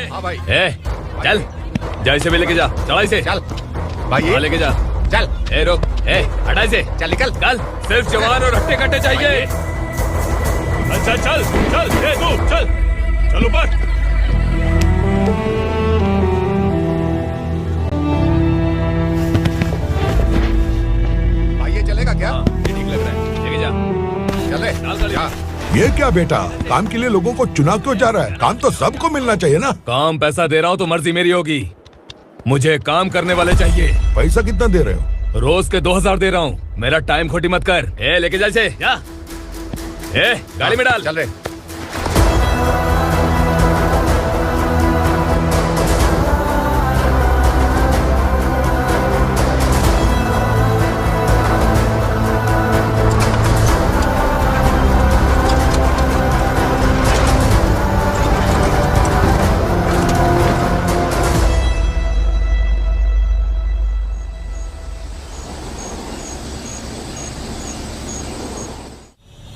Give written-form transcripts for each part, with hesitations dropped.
हाँ भाई। चल जा, इसे भी लेके जा, चला इसे। चल भाई, लेके जा। चल। रोक, हटा इसे। चल निकल। चल, सिर्फ जवान और हट्टे कट्टे चाहिए। अच्छा चल चल, तू चल, चल ऊपर। भाई ये चलेगा क्या? ये ठीक लग रहा है, लेके जा। चले। चल जा। ये क्या बेटा, काम के लिए लोगों को चुना क्यों जा रहा है? काम तो सबको मिलना चाहिए ना। काम पैसा दे रहा हूँ तो मर्जी मेरी होगी, मुझे काम करने वाले चाहिए। पैसा कितना दे रहे हो? रोज के 2000 दे रहा हूँ, मेरा टाइम खोटी मत कर। लेके जा इसे, जा। गाड़ी में डाल। चल रहे।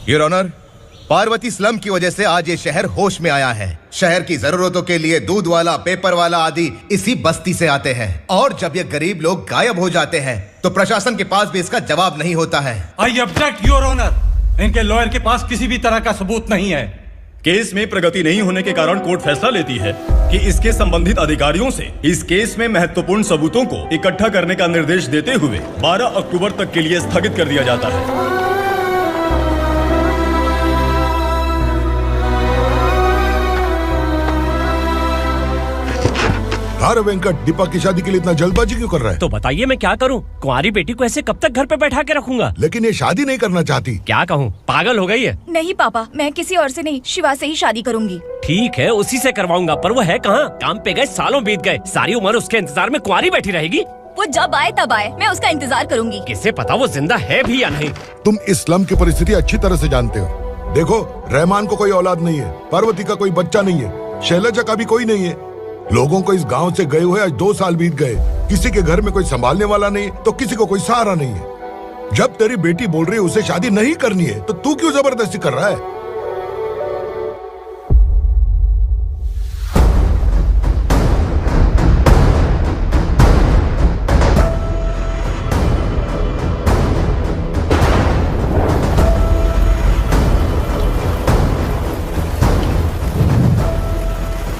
योर ऑनर, पार्वती स्लम की वजह से आज ये शहर होश में आया है। शहर की जरूरतों के लिए दूध वाला, पेपर वाला आदि इसी बस्ती से आते हैं, और जब ये गरीब लोग गायब हो जाते हैं तो प्रशासन के पास भी इसका जवाब नहीं होता है। आई ऑब्जेक्ट योर ऑनर, इनके लॉयर के पास किसी भी तरह का सबूत नहीं है। केस में प्रगति नहीं होने के कारण कोर्ट फैसला लेती है कि इसके संबंधित अधिकारियों से इस केस में महत्वपूर्ण सबूतों को इकट्ठा करने का निर्देश देते हुए 12 अक्टूबर तक के लिए स्थगित कर दिया जाता है। अरे वेंकट, दीपक की शादी के लिए इतना जल्दबाजी क्यों कर रहा है? तो बताइए मैं क्या करूं? कुंवारी बेटी को ऐसे कब तक घर पे बैठा के रखूंगा? लेकिन ये शादी नहीं करना चाहती। क्या कहूं, पागल हो गई है। नहीं पापा, मैं किसी और से नहीं, शिवा से ही शादी करूंगी। ठीक है, उसी से करवाऊंगा, पर वो है कहाँ? काम पे गए, सालों बीत गए, सारी उम्र उसके इंतजार में कुंवारी बैठी रहेगी। वो जब आए तब आए, मैं उसका इंतजार करूंगी। किसे पता वो जिंदा है भी या नहीं। तुम इस्लाम की परिस्थिति अच्छी तरह से जानते हो। देखो, रहमान को कोई औलाद नहीं है, पार्वती का कोई बच्चा नहीं है, शैलजा का भी कोई नहीं है। लोगों को इस गांव से गए हुए आज 2 साल बीत गए। किसी के घर में कोई संभालने वाला नहीं, तो किसी को कोई सहारा नहीं है। जब तेरी बेटी बोल रही है उसे शादी नहीं करनी है, तो तू क्यों जबरदस्ती कर रहा है?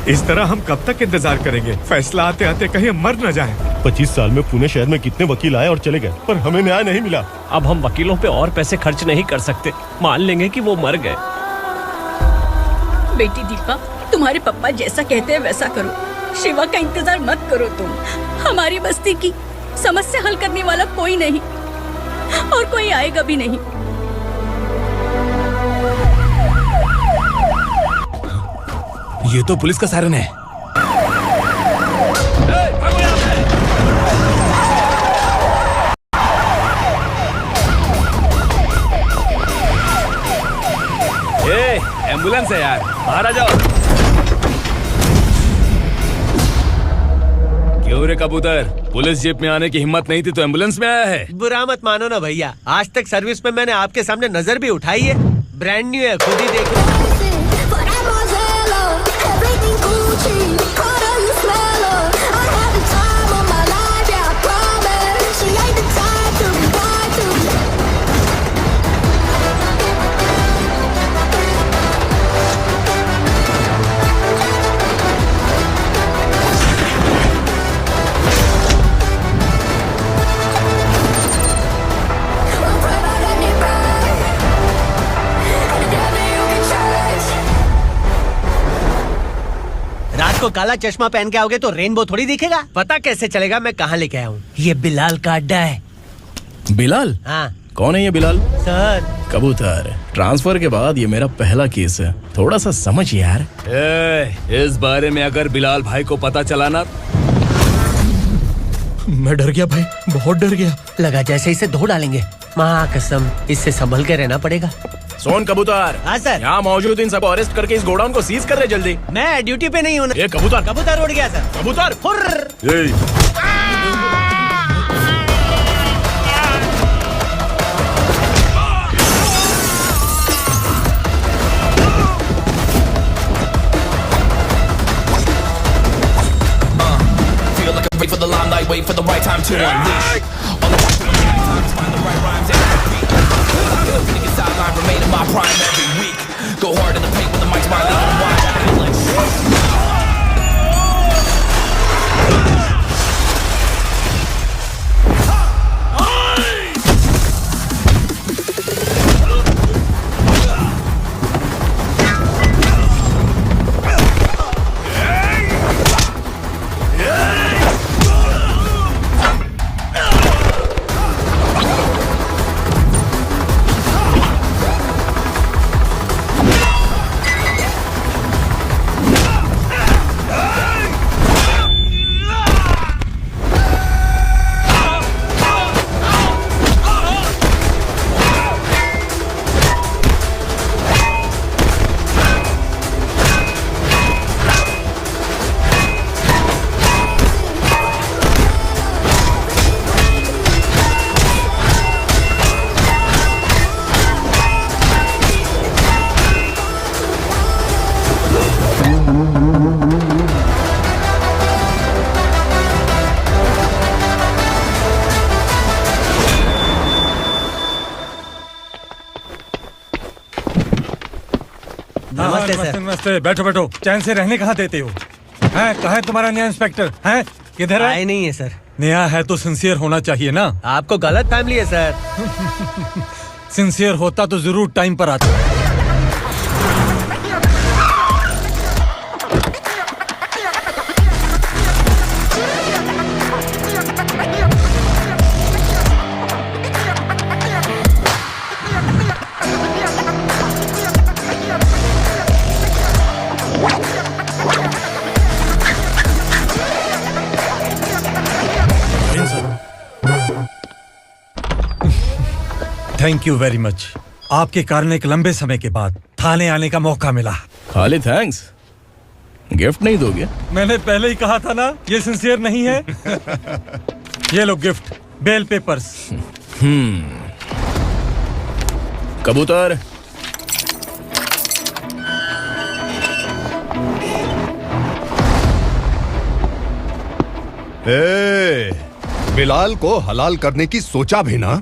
इस तरह हम कब तक इंतजार करेंगे? फैसला आते आते कहीं हम मर न जाएं। 25 साल में पुणे शहर में कितने वकील आए और चले गए, पर हमें न्याय नहीं मिला। अब हम वकीलों पे और पैसे खर्च नहीं कर सकते, मान लेंगे कि वो मर गए। बेटी दीपा, तुम्हारे पापा जैसा कहते हैं वैसा करो। शिवा का इंतजार मत करो तुम। हमारी बस्ती की समस्या हल करने वाला कोई नहीं, और कोई आएगा भी नहीं। ये तो पुलिस का सायरन है। एम्बुलेंस है यार, बाहर आ जाओ। क्यों रे कबूतर, पुलिस जीप में आने की हिम्मत नहीं थी तो एम्बुलेंस में आया है? बुरा मत मानो ना भैया, आज तक सर्विस में मैंने आपके सामने नजर भी उठाई है। ब्रांड न्यू है, खुद ही देखो। को काला चश्मा पहन के आओगे तो रेनबो थोड़ी दिखेगा। पता कैसे चलेगा मैं कहाँ लेके आया हूँ? ये बिलाल का अड्डा है। बिलाल? हाँ। कौन है ये बिलाल? सर कबूतर, ट्रांसफर के बाद ये मेरा पहला केस है, थोड़ा सा समझ यार। इस बारे में अगर बिलाल भाई को पता चला ना। मैं डर गया भाई, बहुत डर गया। लगा जैसे इसे धो डालेंगे। माँ कसम, इससे संभल के रहना पड़ेगा। सोन कबूतर। हाँ सर। यहाँ मौजूद इन सबको अरेस्ट करके इस गोडाउन को सीज कर रहे जल्दी। मैं ड्यूटी पे नहीं हूँ। ये कबूतर। कबूतर उड़ गया सर। कबूतर। right, wait for the right time to unleash. All the time to find the right rhymes and repeat. Niggas sideline remain in my prime every week. Go hard in the paint with the mic's my leading wide. I feel like नमस्ते, बैठो बैठो। चैन से रहने कहाँ देते हो? हैं, कहाँ है तुम्हारा नया इंस्पेक्टर? हैं, किधर है? आए नहीं है सर। नया है तो सिंसियर होना चाहिए ना। आपको गलत फैमिली है सर। सिंसियर होता तो जरूर टाइम पर आता। Thank you very much. आपके कारण एक लंबे समय के बाद थाने आने का मौका मिला। खाली थैंक्स, गिफ्ट नहीं दोगे? मैंने पहले ही कहा था ना, ये सिंसियर नहीं है। ये लो गिफ्ट, बेल पेपर्स। कबूतर। बिलाल को हलाल करने की सोचा भी ना,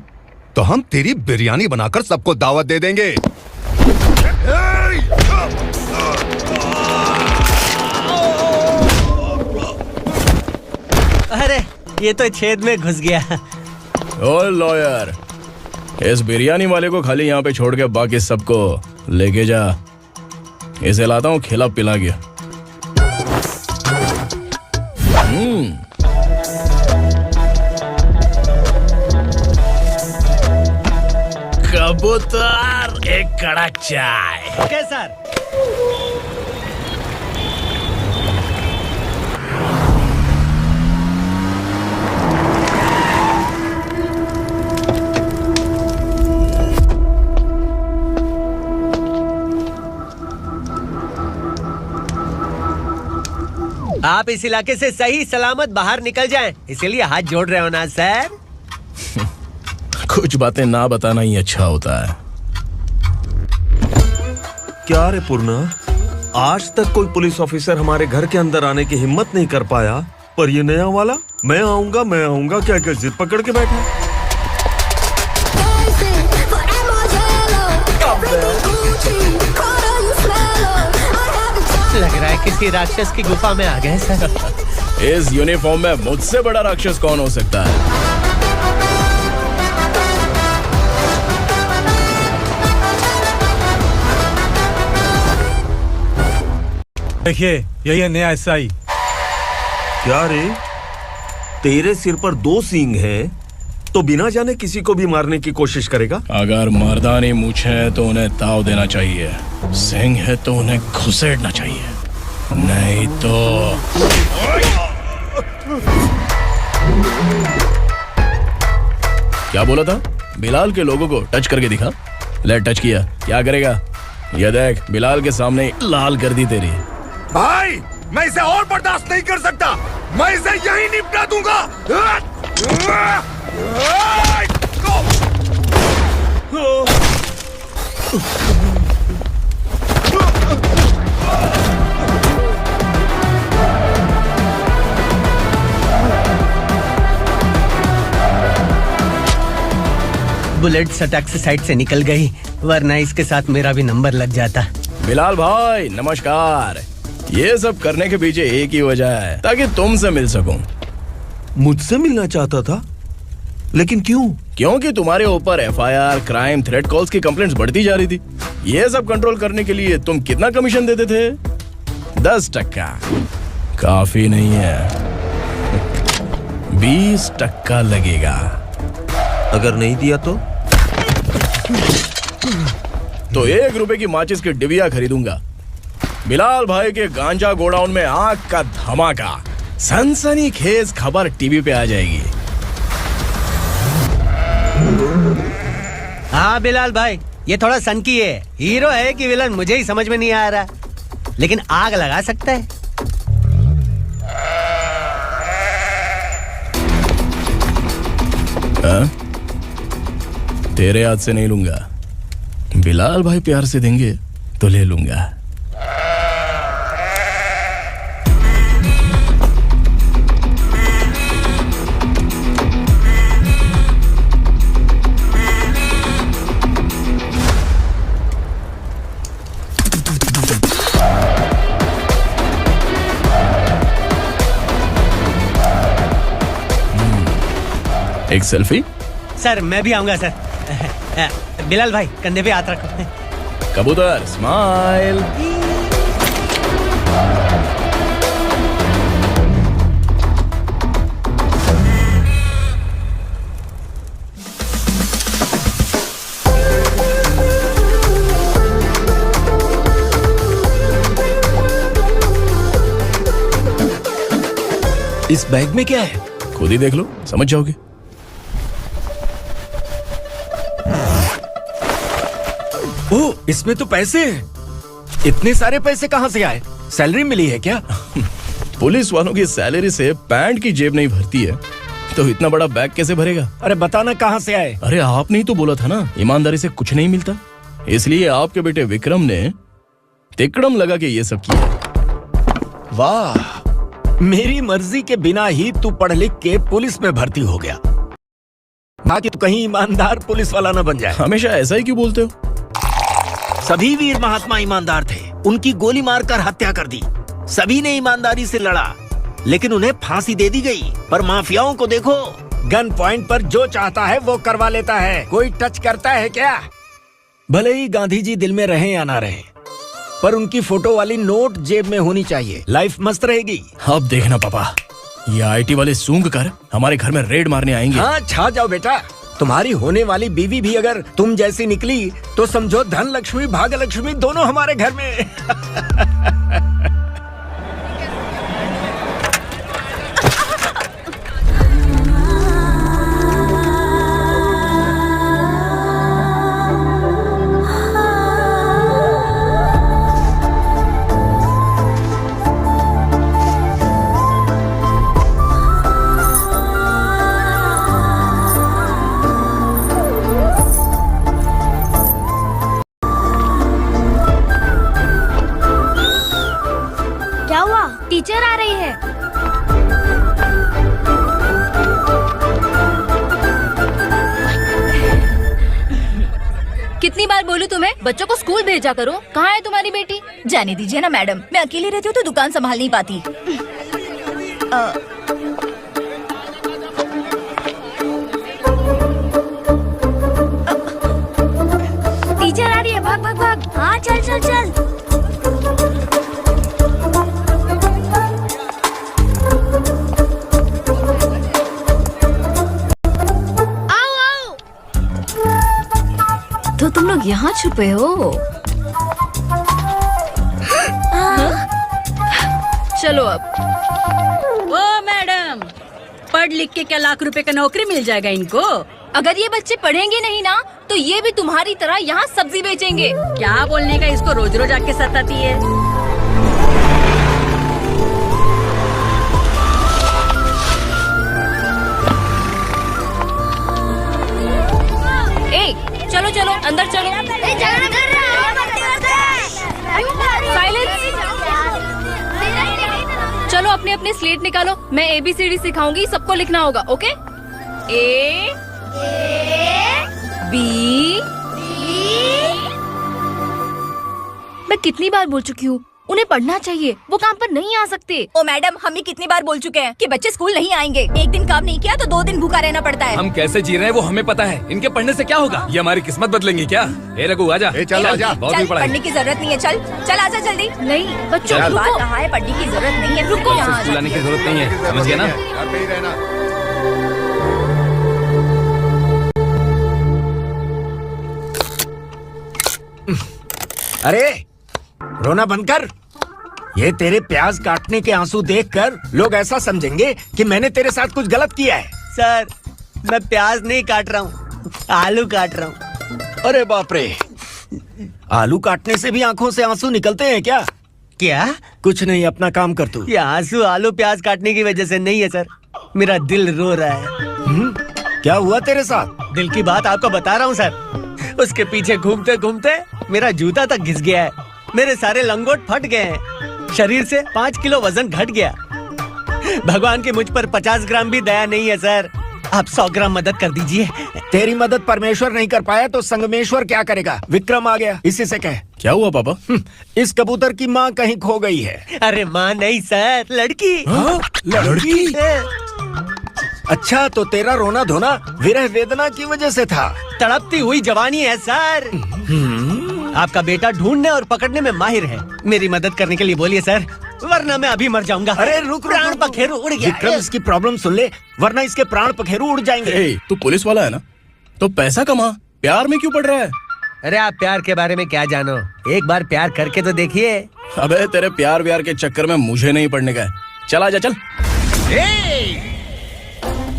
तो हम तेरी बिरयानी बनाकर सबको दावत दे देंगे। अरे ये तो छेद में घुस गया। ओ लॉयर, इस बिरयानी वाले को खाली यहाँ पे छोड़ के बाकी सबको लेके जा। इसे लाता हूँ खिला पिला के। कबूतर, एक कड़क चाय। Okay sir. आप इस इलाके से सही सलामत बाहर निकल जाएं, इसीलिए हाथ जोड़ रहे हो ना सर। कुछ बातें ना बताना ही अच्छा होता है। क्या रे पूर्णा, आज तक कोई पुलिस ऑफिसर हमारे घर के अंदर आने की हिम्मत नहीं कर पाया, पर ये नया वाला मैं आऊंगा क्या जिद पकड़ के बैठा। लग रहा है किसी राक्षस की गुफा में आ गए सर। इस यूनिफॉर्म में मुझसे बड़ा राक्षस कौन हो सकता है? देखिए, यही है नया एसआई। क्या रे, तेरे सिर पर 2 सींग हैं, तो बिना जाने किसी को भी मारने की कोशिश करेगा? अगर मर्दानी मूछें है तो उन्हें ताव देना चाहिए, सिंह है तो उन्हें घुसेड़ना चाहिए, नहीं तो। क्या बोला था? बिलाल के लोगों को टच करके दिखा। ले टच किया, क्या करेगा? ये देख, बिलाल के सामने लाल कर दी तेरी। भाई, मैं इसे और बर्दाश्त नहीं कर सकता। मैं इसे यहीं निपटा दूंगा। बुलेट सटक से साइड से निकल गई, वरना इसके साथ मेरा भी नंबर लग जाता। बिलाल भाई नमस्कार। ये सब करने के पीछे एक ही वजह है, ताकि तुमसे मिल सकूं। मुझसे मिलना चाहता था, लेकिन क्यों? क्योंकि तुम्हारे ऊपर एफआईआर, क्राइम, थ्रेट कॉल्स की कंप्लेंट्स बढ़ती जा रही थी। ये सब कंट्रोल करने के लिए तुम कितना कमीशन देते थे? 10%। काफी नहीं है, 20% लगेगा। अगर नहीं दिया तो 1 रुपए की माचिस की डिबिया खरीदूंगा। बिलाल भाई के गांजा गोडाउन में आग का धमाका, सनसनीखेज खबर टीवी पे आ जाएगी। हाँ बिलाल भाई, ये थोड़ा सनकी है। हीरो है कि विलन मुझे ही समझ में नहीं आ रहा, लेकिन आग लगा सकता है। तेरे हाथ से नहीं लूंगा, बिलाल भाई प्यार से देंगे तो ले लूंगा। एक सेल्फी? सर मैं भी आऊंगा सर। बिलाल भाई कंधे पे हाथ रखो। कबूतर स्माइल। इस बैग में क्या है? खुद ही देख लो, समझ जाओगे। ओह, इसमें तो पैसे हैं। इतने सारे पैसे कहाँ से आए? सैलरी मिली है क्या? पुलिस वालों की सैलरी से पैंट की जेब नहीं भरती है, तो इतना बड़ा बैग कैसे भरेगा? अरे बताना कहाँ से आए? अरे आपने ही तो बोला था ना, ईमानदारी से कुछ नहीं मिलता। इसलिए आपके बेटे विक्रम ने तिकड़म लगा के ये सब किया। वाह, मेरी मर्जी के बिना ही तू पढ़ लिख के पुलिस में भर्ती हो गया, ताकि तू कहीं ईमानदार पुलिस वाला न बन जाए। हमेशा ऐसा ही क्यों बोलते हो? सभी वीर महात्मा ईमानदार थे, उनकी गोली मारकर हत्या कर दी। सभी ने ईमानदारी से लड़ा, लेकिन उन्हें फांसी दे दी गई। पर माफियाओं को देखो, गन पॉइंट पर जो चाहता है वो करवा लेता है। कोई टच करता है क्या? भले ही गांधी जी दिल में रहे या ना रहे, पर उनकी फोटो वाली नोट जेब में होनी चाहिए। लाइफ मस्त रहेगी। अब देखना पापा, ये आईटी वाले सूंघ कर हमारे घर में रेड मारने आएंगे। हाँ, छा जाओ बेटा। तुम्हारी होने वाली बीवी भी अगर तुम जैसी निकली तो समझो धन लक्ष्मी भाग्य लक्ष्मी दोनों हमारे घर में। टीचर आ रही है। कितनी बार बोलूं तुम्हें, बच्चों को स्कूल भेजा करो। कहाँ है तुम्हारी बेटी? जाने दीजिए ना मैडम, मैं अकेली रहती हूँ तो दुकान संभाल नहीं पाती। टीचर आ रही है, भाग भाग भाग। हाँ चल चल चल। तो तुम लोग यहाँ छुपे हो? चलो अब। ओ मैडम, पढ़ लिख के क्या लाख रुपए का नौकरी मिल जाएगा इनको? अगर ये बच्चे पढ़ेंगे नहीं ना, तो ये भी तुम्हारी तरह यहाँ सब्जी बेचेंगे। क्या बोलने का, इसको रोज रोज आके सताती है। चलो चलो अंदर चलो। साइलेंस। चलो अपने अपने स्लेट निकालो, मैं ABCD सिखाऊंगी, सबको लिखना होगा। ओके? A B. मैं कितनी बार बोल चुकी हूँ उन्हें पढ़ना चाहिए, वो काम पर नहीं आ सकते। ओ मैडम, हम भी कितनी बार बोल चुके हैं कि बच्चे स्कूल नहीं आएंगे। एक दिन काम नहीं किया तो 2 दिन भूखा रहना पड़ता है। हम कैसे जी रहे हैं वो हमें पता है, इनके पढ़ने से क्या होगा? ये हमारी किस्मत बदलेंगी क्या? ए रघु आजा। चल आजा। बहुत चल, भी पढ़ाई। पढ़ने की जरूरत नहीं है। चल आजा जल्दी। नहीं बच्चों चल। रुको। कहा है पढ़ने की जरूरत नहीं है, रुको यहाँ। स्कूल आने की जरूरत नहीं है, समझ गया ना? घर पे ही रहना। अरे रोना बंद कर। ये तेरे प्याज काटने के आंसू देखकर लोग ऐसा समझेंगे कि मैंने तेरे साथ कुछ गलत किया है। सर, मैं प्याज नहीं काट रहा हूँ, आलू काट रहा हूँ। अरे बाप रे, आलू काटने से भी आंखों से आंसू निकलते हैं क्या? क्या? कुछ नहीं, अपना काम कर तू। ये आंसू आलू प्याज काटने की वजह से नहीं है सर, मेरा दिल रो रहा है। क्या हुआ तेरे साथ? दिल की बात आपको बता रहा हूँ सर। उसके पीछे घूमते घूमते मेरा जूता तक घिस गया है, मेरे सारे लंगोट फट गए हैं, शरीर से 5 किलो वजन घट गया। भगवान की मुझ पर 50 ग्राम भी दया नहीं है सर, आप 100 ग्राम मदद कर दीजिए। तेरी मदद परमेश्वर नहीं कर पाया तो संगमेश्वर क्या करेगा? विक्रम आ गया, इसी से कह। क्या हुआ पापा? इस कबूतर की माँ कहीं खो गई है। अरे माँ नहीं सर, लड़की। लड़की? अच्छा, तो तेरा रोना धोना विरह वेदना की वजह से था। तड़पती हुई जवानी है सर। आपका बेटा ढूंढने और पकड़ने में माहिर है, मेरी मदद करने के लिए बोलिए सर, वरना मैं अभी मर जाऊंगा। अरे रुक, प्राण पखेरु उड़ गया। विक्रम, इसकी प्रॉब्लम सुन ले, वरना इसके प्राण पखेरु उड़ जाएंगे। ए, तू पुलिस वाला है ना, तो पैसा कमा, प्यार में क्यों पड़ रहा है? अरे आप प्यार के बारे में क्या जानो, एक बार प्यार करके तो देखिए। अबे तेरे प्यार व्यार के चक्कर में मुझे नहीं पढ़ने का है, चल आजा चल।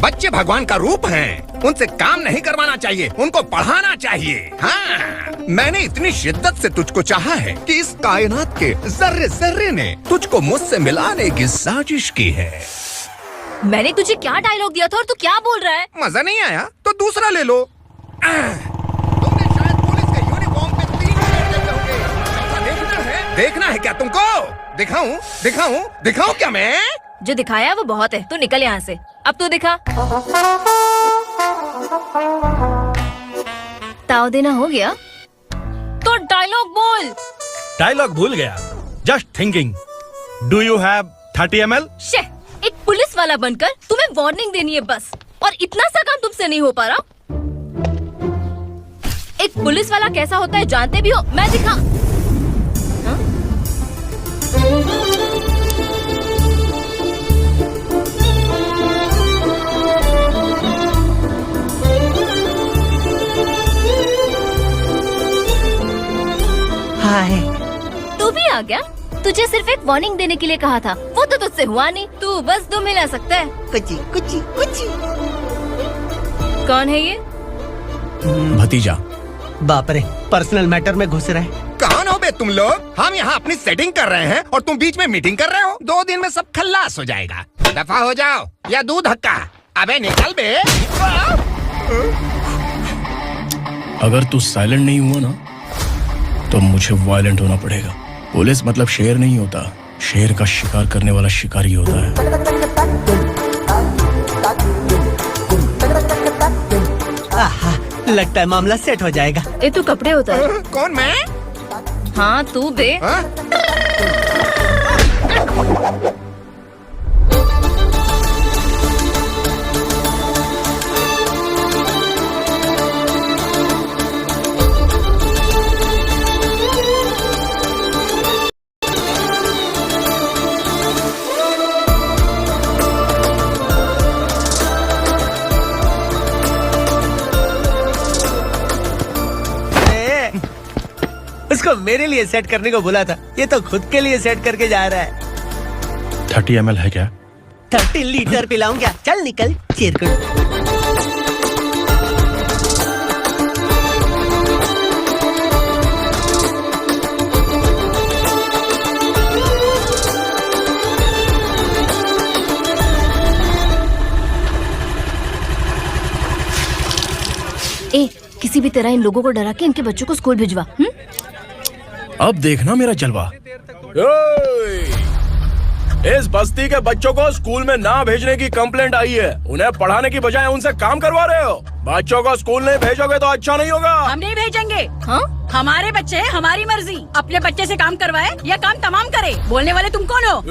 बच्चे भगवान का रूप हैं, उनसे काम नहीं करवाना चाहिए, उनको पढ़ाना चाहिए। हाँ, मैंने इतनी शिद्दत से तुझको चाहा है कि इस कायनात के जर्रे जर्रे ने तुझको मुझसे मिलाने की साजिश की है। मैंने तुझे क्या डायलॉग दिया था और तू क्या बोल रहा है? मजा नहीं आया तो दूसरा ले लो। तुमने शायद पुलिस के यूनिफॉर्म पे 3 शेर देखे होंगे। ऐसा देखना है क्या तुमको? दिखाऊं क्या मैं? जो दिखाया वो बहुत है, तू निकल यहाँ से। अब तू दिखा। ताव देना हो गया तो डायलॉग बोल। डायलॉग भूल गया। Just thinking, do you have 30 ml? एक पुलिस वाला बनकर तुम्हें वार्निंग देनी है बस, और इतना सा काम तुमसे नहीं हो पा रहा। एक पुलिस वाला कैसा होता है जानते भी हो? मैं दिखा। हाय, तू भी आ गया? तुझे सिर्फ एक वार्निंग देने के लिए कहा था, वो तो तुझसे हुआ नहीं। तू बस 2 मिला सकता है। कुछ कौन है ये? भतीजा। बाप रे, पर्सनल मैटर में घुस रहे। कौन हो बे तुम लोग? हम यहाँ अपनी सेटिंग कर रहे हैं और तुम बीच में मीटिंग कर रहे हो। 2 दिन में सब खल्लास हो जाएगा। दफा हो जाओ या दूध हक्का। अबे निकल बे। अगर तू साइलेंट नहीं हुआ ना तो मुझे वायलेंट होना पड़ेगा। पुलिस मतलब शेर नहीं होता, शेर का शिकार करने वाला शिकारी होता है। आहा, लगता है मामला सेट हो जाएगा। ये तू कपड़े होता है? कौन मैं? हाँ तू बे। उसको मेरे लिए सेट करने को बोला था, ये तो खुद के लिए सेट करके जा रहा है। 30 ml है क्या? 30 लीटर पिलाऊं क्या? चल निकल चिरकुट। ए, किसी भी तरह इन लोगों को डरा के इनके बच्चों को स्कूल भिजवा। अब देखना मेरा जलवा। इस बस्ती के बच्चों को स्कूल में ना भेजने की कंप्लेंट आई है, उन्हें पढ़ाने की बजाय उनसे काम करवा रहे हो। बच्चों को स्कूल नहीं भेजोगे तो अच्छा नहीं होगा। हम नहीं भेजेंगे। हाँ? हमारे बच्चे हैं, हमारी मर्जी। अपने बच्चे से काम करवाए या काम तमाम करे। बोलने वाले तुम कौन हो?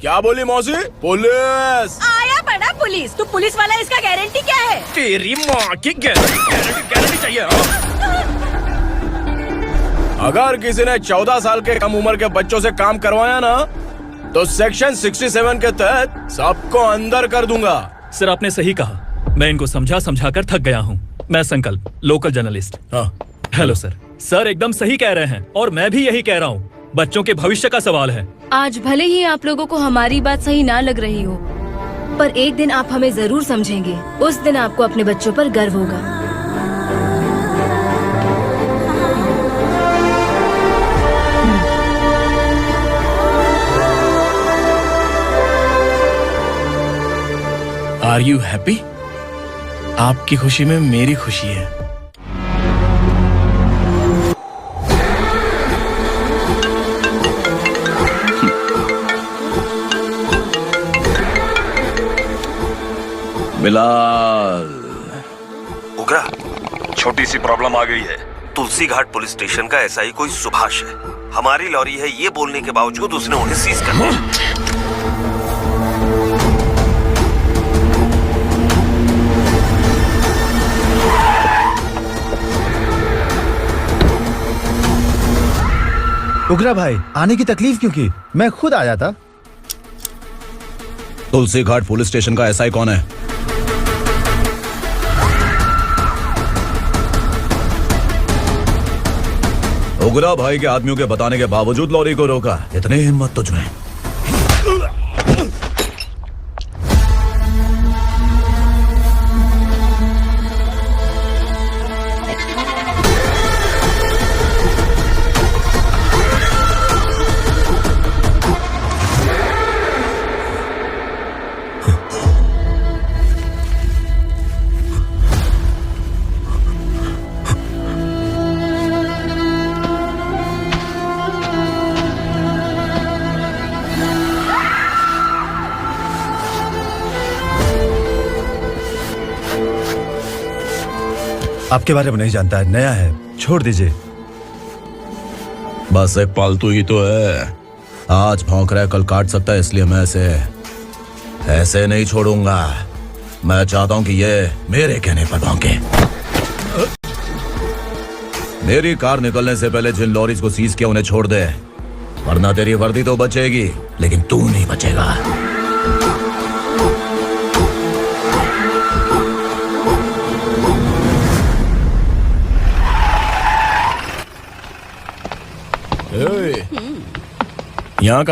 क्या बोली मौसी? पुलिस आया पड़ा पुलिस। तू पुलिस वाला, इसका गारंटी क्या है? तेरी माँ की गारंटी चाहिए। अगर किसी ने 14 साल के कम उम्र के बच्चों से काम करवाया ना तो सेक्शन 67 के तहत सबको अंदर कर दूंगा। सर आपने सही कहा। मैं इनको समझा कर थक गया हूँ। मैं संकल्प, लोकल जर्नलिस्ट। हाँ। Hello sir. सर एकदम सही कह रहे हैं और मैं भी यही कह रहा हूँ। बच्चों के भविष्य का सवाल है। आज भले ही आप लोगों को हमारी बात सही ना लग रही हो, पर एक दिन आप हमें जरूर समझेंगे। उस दिन आपको अपने बच्चों पर गर्व होगा। Are you happy? आपकी खुशी में मेरी खुशी है। बिलाल। उगरा, छोटी सी प्रॉब्लम आ गई है। तुलसी घाट पुलिस स्टेशन का एसआई कोई सुभाष है। हमारी लॉरी है ये बोलने के बावजूद उसने उन्हें सीज कर दिया। उगरा भाई, आने की तकलीफ क्यों की? मैं खुद आया था। तुलसी घाट पुलिस स्टेशन का एसआई कौन है? उगरा भाई के आदमियों के बताने के बावजूद लॉरी को रोका। इतनी हिम्मत तुझमें? आपके बारे में नहीं जानता है, नया है, छोड़ दीजिए। बस एक पालतू ही तो है। आज भौंक रहा है, कल काट सकता है, इसलिए मैं ऐसे नहीं छोड़ूंगा। मैं चाहता हूं कि ये मेरे कहने पर भौंके। मेरी कार निकलने से पहले जिन लॉरीज को सीज किया उन्हें छोड़ दे, वरना तेरी वर्दी तो बचेगी लेकिन तू नहीं बचेगा। यहाँ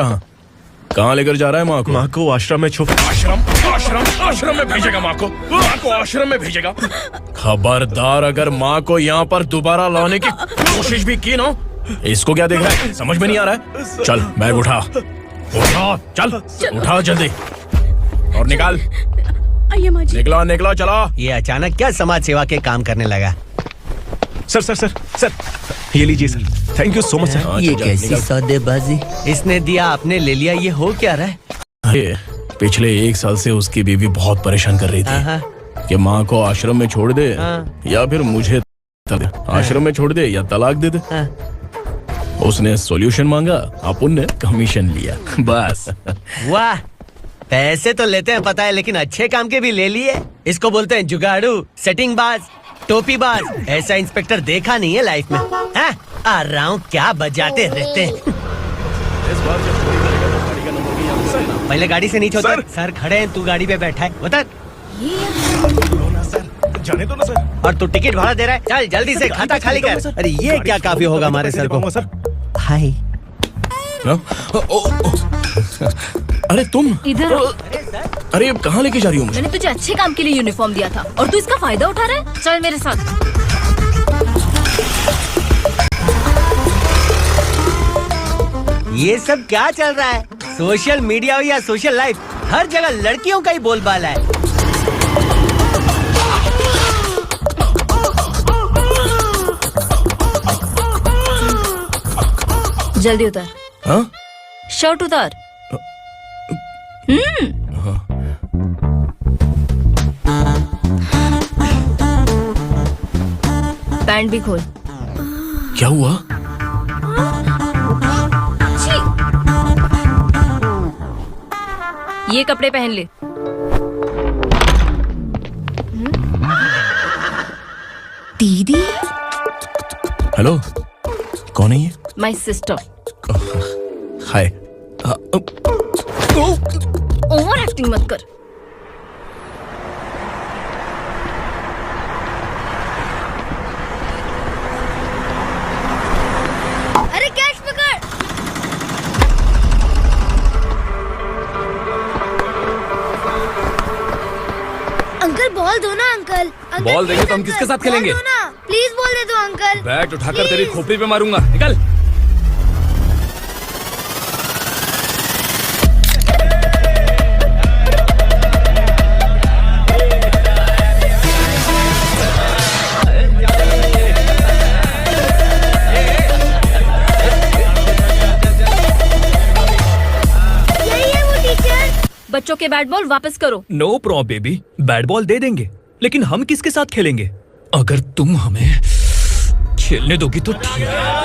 कहाँ लेकर जा रहा है माँ को? माँ को आश्रम में छुप। आश्रम में भेजेगा माँ को? माँ को आश्रम में भेजेगा? खबरदार, अगर माँ को यहाँ पर दोबारा लाने की कोशिश भी की ना। इसको क्या देख रहा है? समझ में नहीं आ रहा है? चल बैग उठा, चल उठा जल्दी और निकाल। निकला चला। ये अचानक क्या समाज सेवा के काम करने लगा? सर ये लीजिए sir. Thank you so much sir. ये कैसी सौदेबाजी? इसने दिया, आपने ले लिया, ये हो क्या रहा है? अरे पिछले 1 साल से उसकी बीवी बहुत परेशान कर रही थी कि माँ को आश्रम में छोड़ दे या फिर मुझे आश्रम में छोड़ दे या तलाक दे दे। उसने सॉल्यूशन मांगा, अपुन ने कमीशन लिया, बस। वाह, पैसे तो लेते हैं पता है, लेकिन अच्छे काम के भी ले लिए। इसको बोलते हैं जुगाड़ू, सेटिंग बाज, टोपी बाज। ऐसा इंस्पेक्टर देखा नहीं है लाइफ में। हाँ? आ रहा हूँ, क्या बजाते रहते हैं। पहले गाड़ी से नीचे उतर। सर खड़े हैं, तू गाड़ी पे बैठा है, उतर। जाने दो ना सर। और तू टिकट भाड़ा दे रहा है, चल जल्दी से खाता खाली कर। अरे ये क्या काफी होगा हमारे सर को। हाय। अरे तुम इधर। अरे कहाँ लेके जा रही हो? मैंने तुझे अच्छे काम के लिए यूनिफॉर्म दिया था और तू इसका फायदा उठा रहा है। चल मेरे साथ। ये सब क्या चल रहा है? सोशल मीडिया हो या सोशल लाइफ, हर जगह लड़कियों का ही बोलबाला है। जल्दी उतर। हाँ? शर्ट उतार। पैंट भी खोल। क्या हुआ? छी! ये कपड़े पहन ले। दीदी। हेलो, कौन है ये? My sister. Hi. Over acting मत कर। अरे कैश पकड़। अंकल बॉल दो ना अंकल। बॉल देंगे तो हम किसके साथ खेलेंगे? प्लीज बॉल दे दो अंकल। बैट उठाकर तेरी खोपड़ी पे मारूंगा, निकल। बच्चों के बैट बॉल वापस करो। No problem baby, bat ball दे देंगे, लेकिन हम किसके साथ खेलेंगे? अगर तुम हमें खेलने दोगी तो ठीक है।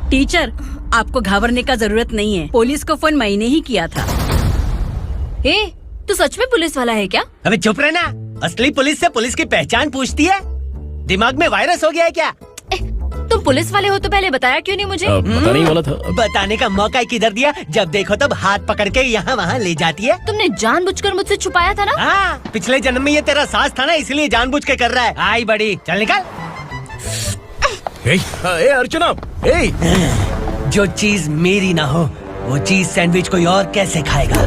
टीचर, आपको घबराने का जरूरत नहीं है। पुलिस को फोन मैंने ही किया था। ए, तू सच में पुलिस वाला है क्या? अबे चुप रहना। असली पुलिस से पुलिस की पहचान पूछती है? दिमाग में वायरस हो गया है क्या? तुम पुलिस वाले हो तो पहले बताया क्यों नहीं मुझे? पता नहीं वाला था। बताने का मौका किधर दिया? जब देखो तब हाथ पकड़ के यहाँ वहाँ ले जाती है। तुमने जानबूझकर मुझसे छुपाया था ना? हाँ, पिछले जन्म में ये तेरा सास था ना, इसलिए जानबूझ के कर रहा है। आई बड़ी, चल निकल। ए अर्चना, ए! जो चीज मेरी ना हो वो चीज सैंडविच कोई और कैसे खाएगा?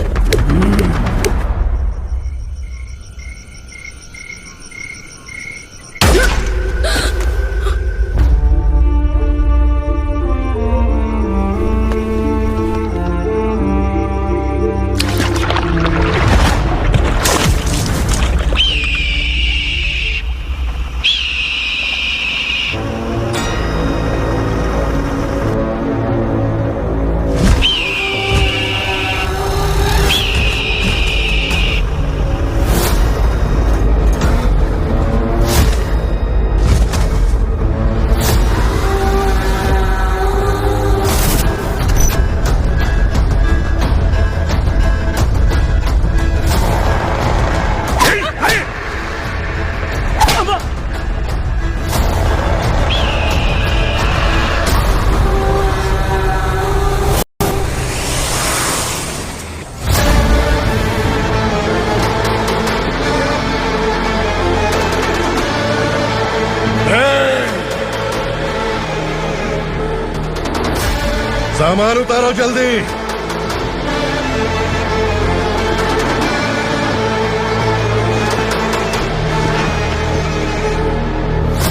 सामान उतारो जल्दी।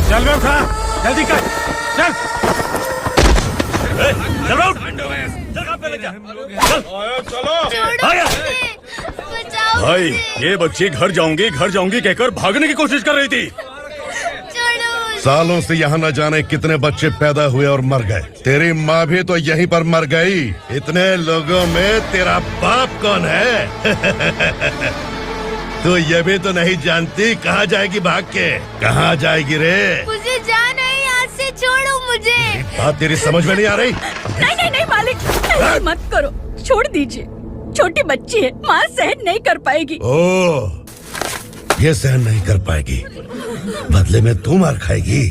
चल बे उठा, जल्दी कर। चल चल आउट चल काम पे लग जा चल आया भाई ये बच्ची घर जाऊंगी कहकर भागने की कोशिश कर रही थी। सालों से यहाँ न जाने कितने बच्चे पैदा हुए और मर गए। तेरी माँ भी तो यहीं पर मर गई। इतने लोगों में तेरा बाप कौन है? तू ये भी तो नहीं जानती कहाँ जाएगी भाग के? कहाँ जाएगी रे? मुझे जाना है यहाँ से, छोड़ो मुझे। बात तेरी समझ में नहीं आ रही? नहीं मालिक, ऐसे मत करो, छोड़ दीजिए। छोटी बच्ची है, माँ सहन नहीं कर पाएगी। ओह, ये सहन नहीं कर पाएगी, बदले में तू मार खाएगी।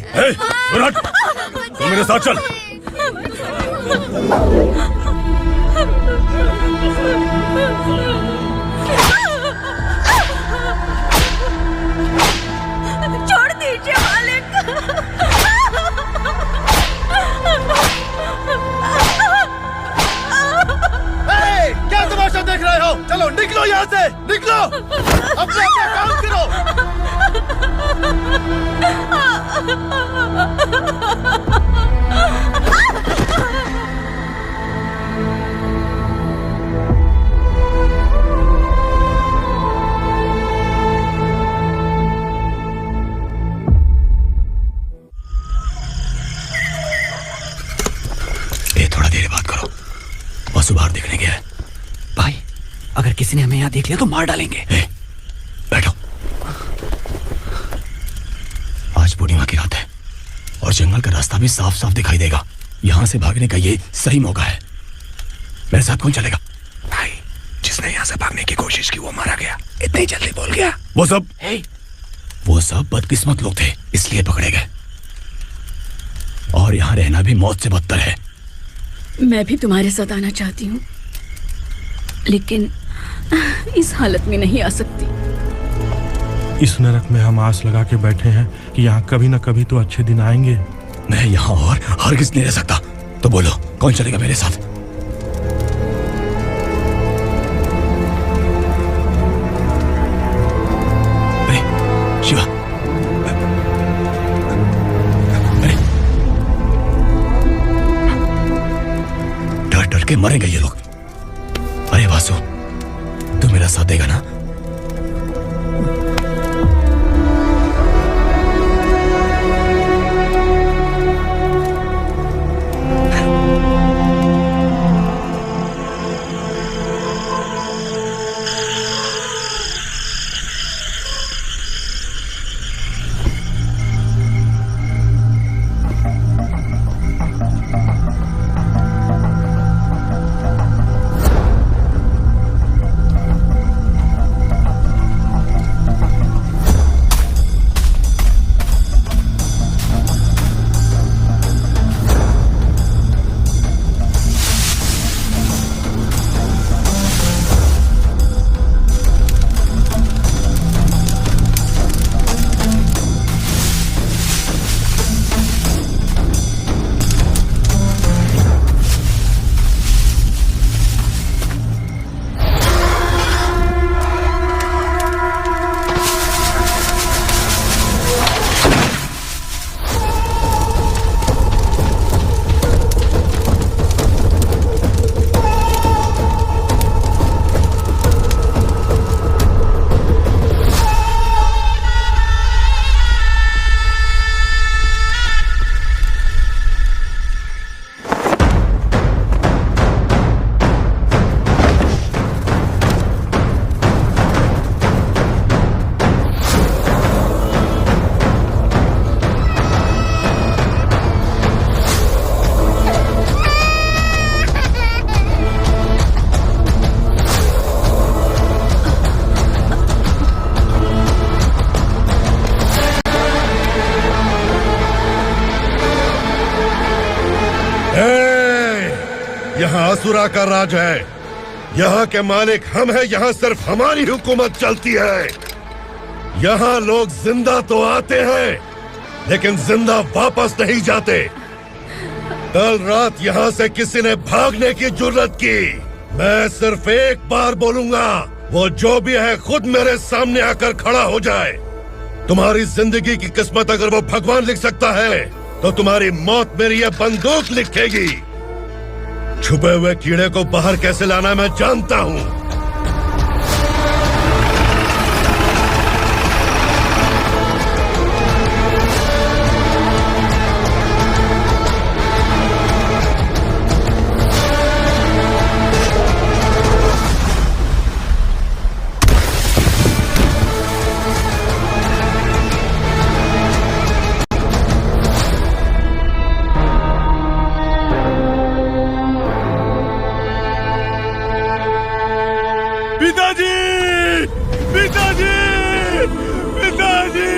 तू मेरे साथ चल। छोड़ दीजिए मालिक। क्या तमाशा देख रहे हो? चलो निकलो यहाँ से, निकलो। अपना काम करो। थोड़ा देर बात करो, बस बाहर देखने गया है। भाई अगर किसी ने हमें यहाँ देख लिया तो मार डालेंगे। बैठो। आज पूर्णिमा की रात है और जंगल का रास्ता भी साफ साफ दिखाई देगा। यहाँ से भागने का ये सही मौका है। मेरे साथ कौन चलेगा? भाई जिसने यहाँ से भागने की कोशिश की वो मारा गया। इतनी जल्दी बोल गया? वो सब बदकिस्मत लोग थे, इसलिए पकड़े गए। और यहाँ रहना भी मौत से बदतर है। मैं भी तुम्हारे साथ आना चाहती हूँ, लेकिन इस हालत में नहीं आ सकती। इस नरक में हम आस लगा के बैठे हैं कि यहाँ कभी न कभी तो अच्छे दिन आएंगे। मैं यहाँ और हरगिज़ नहीं रह सकता। तो बोलो कौन चलेगा मेरे साथ? शिवा, डर के मरेंगे ये लोग। अरे वासु, तू मेरा साथ देगा ना? यहाँ असुरा का राज है। यहाँ के मालिक हम हैं। यहाँ सिर्फ हमारी हुकूमत चलती है। यहाँ लोग जिंदा तो आते हैं लेकिन जिंदा वापस नहीं जाते। कल रात यहाँ से किसी ने भागने की जुर्रत की, मैं सिर्फ एक बार बोलूंगा, वो जो भी है खुद मेरे सामने आकर खड़ा हो जाए। तुम्हारी जिंदगी की किस्मत अगर वो भगवान लिख सकता है तो तुम्हारी मौत मेरी ये बंदूक लिखेगी। छुपे हुए कीड़े को बाहर कैसे लाना मैं जानता हूं। पिताजी, पिताजी, पिताजी,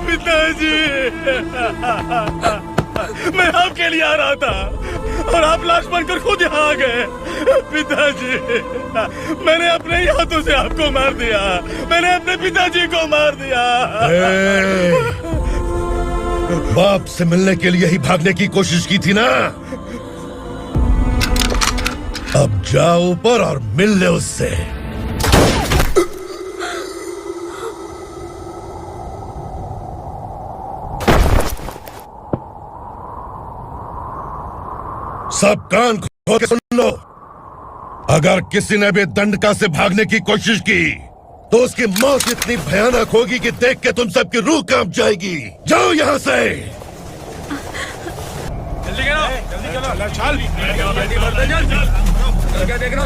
पिताजी, मैं आपके लिए आ रहा था और आप लाश बनकर खुद यहाँ आ गए। पिताजी, मैंने अपने ही हाथों से आपको मार दिया। मैंने अपने पिताजी को मार दिया। बाप से मिलने के लिए ही भागने की कोशिश की थी ना। अब जाओ ऊपर और मिल ले उससे। सब कान खोल के सुन लो। अगर किसी ने भी दंडका से भागने की कोशिश की तो उसकी मौत इतनी भयानक होगी कि देख के तुम सबकी रूह कांप जाएगी। जाओ यहाँ से। जल्दी करो, जल्दी चलो, चल, क्या देख रहा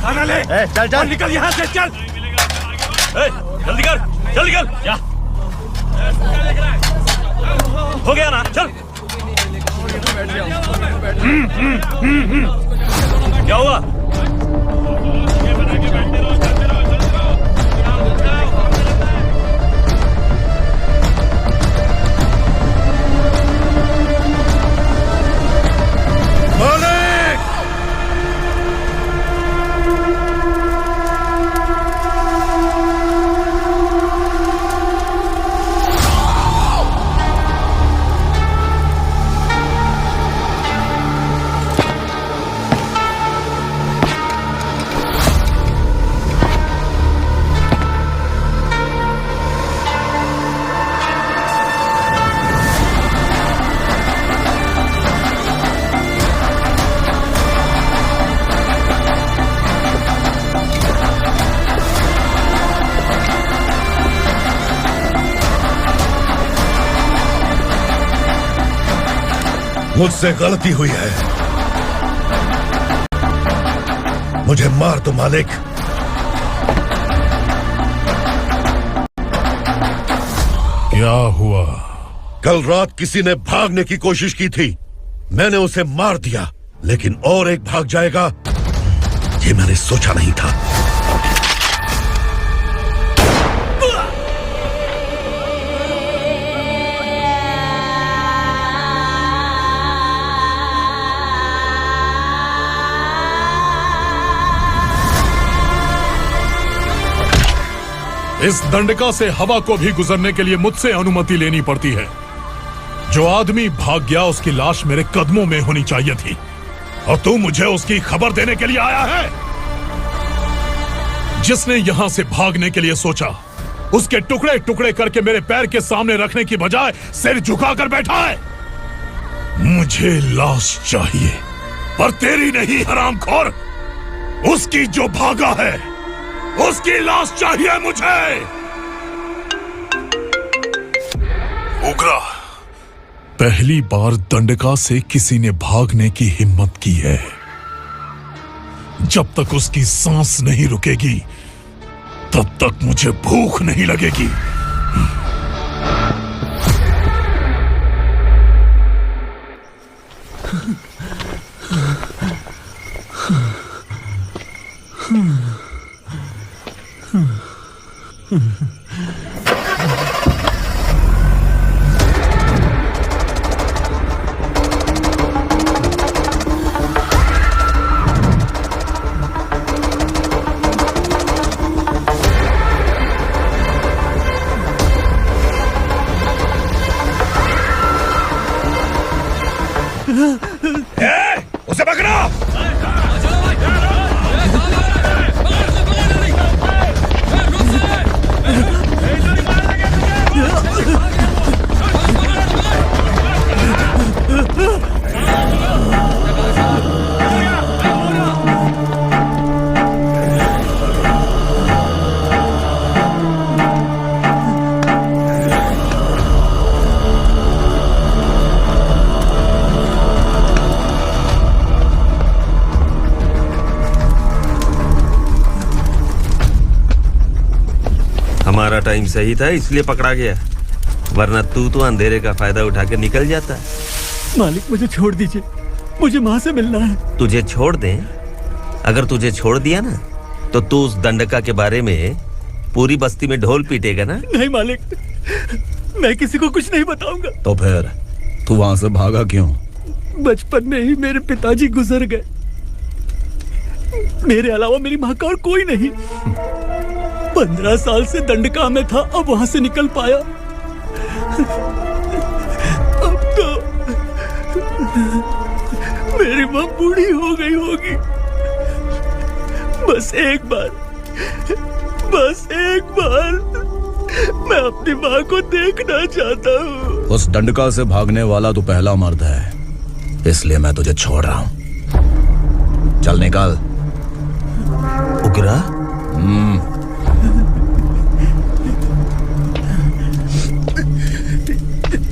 खाना ले। चल चल निकल यहाँ से, चल। जल्दी कर, जल्दी कर। क्या हो गया ना? चल। क्या हुआ? मुझसे गलती हुई है। मुझे मार दो मालिक। क्या हुआ? कल रात किसी ने भागने की कोशिश की थी। मैंने उसे मार दिया, लेकिन और एक भाग जाएगा ये मैंने सोचा नहीं था। इस दंडका से हवा को भी गुजरने के लिए मुझसे अनुमति लेनी पड़ती है। जो आदमी भाग गया उसकी लाश मेरे कदमों में होनी चाहिए थी, और तू मुझे उसकी खबर देने के लिए आया है। जिसने यहां से भागने के लिए सोचा उसके टुकड़े टुकड़े करके मेरे पैर के सामने रखने की बजाय सिर झुकाकर बैठा है। मुझे लाश चाहिए, पर तेरी नहीं हरामखोर। उसकी जो भागा है उसकी लाश चाहिए मुझे। उग्रा, पहली बार दंडका से किसी ने भागने की हिम्मत की है। जब तक उसकी सांस नहीं रुकेगी तब तक मुझे भूख नहीं लगेगी। उसे पकड़ो। हमारा टाइम सही था इसलिए पकड़ा गया, वरना तू तो अंधेरे का फायदा उठा के निकल जाता। मालिक मुझे छोड़ दीजिए, मुझे माँ से मिलना है। तुझे छोड़ दें? अगर तुझे छोड़ दिया ना तो तू उस दंडका के बारे में पूरी बस्ती में ढोल पीटेगा ना। नहीं मालिक, मैं किसी को कुछ नहीं बताऊंगा। तो फिर तू वहां से भागा क्यों? बचपन में ही मेरे पिताजी गुजर गए, मेरे अलावा मेरी माँ का और कोई नहीं। 15 साल से दंडका में था, अब वहां से निकल पाया। अब तो मेरी माँ बूढ़ी हो गई होगी। बस एक बार मैं अपनी माँ को देखना चाहता हूँ। उस दंडका से भागने वाला तू पहला मर्द है, इसलिए मैं तुझे छोड़ रहा हूँ। चल निकल। उग्रा?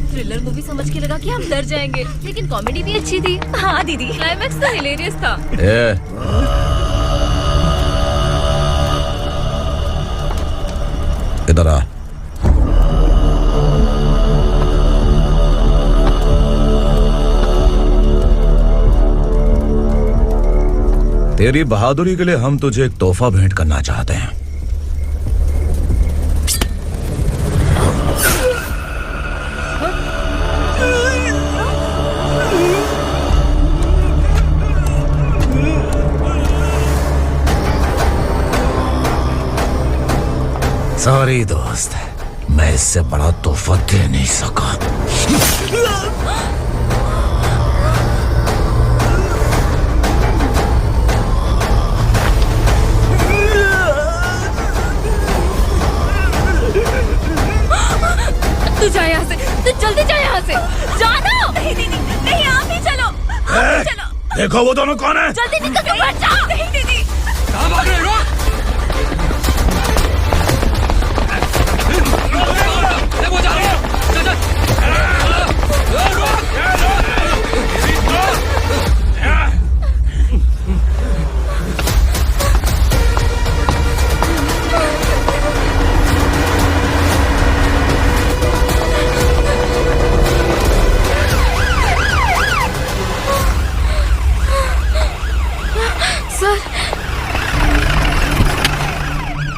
थ्रिलर मूवी समझ के लगा कि हम डर जाएंगे, लेकिन कॉमेडी भी अच्छी थी। हाँ दीदी, क्लाइमैक्स तो हिलेरियस था। इधर आ। तेरी बहादुरी के लिए हम तुझे एक तोहफा भेंट करना चाहते हैं। सॉरी दोस्त, मैं इससे बड़ा तोहफा दे नहीं सका। तू जा यहाँ से, तू जल्दी जा यहाँ से। जाना। नहीं दीदी, नहीं, आप ही चलो, आप ही चलो। देखो वो दोनों कौन है? जल्दी निकल के बैठ जाओ। नहीं दीदी, कहाँ भाग रहे हो?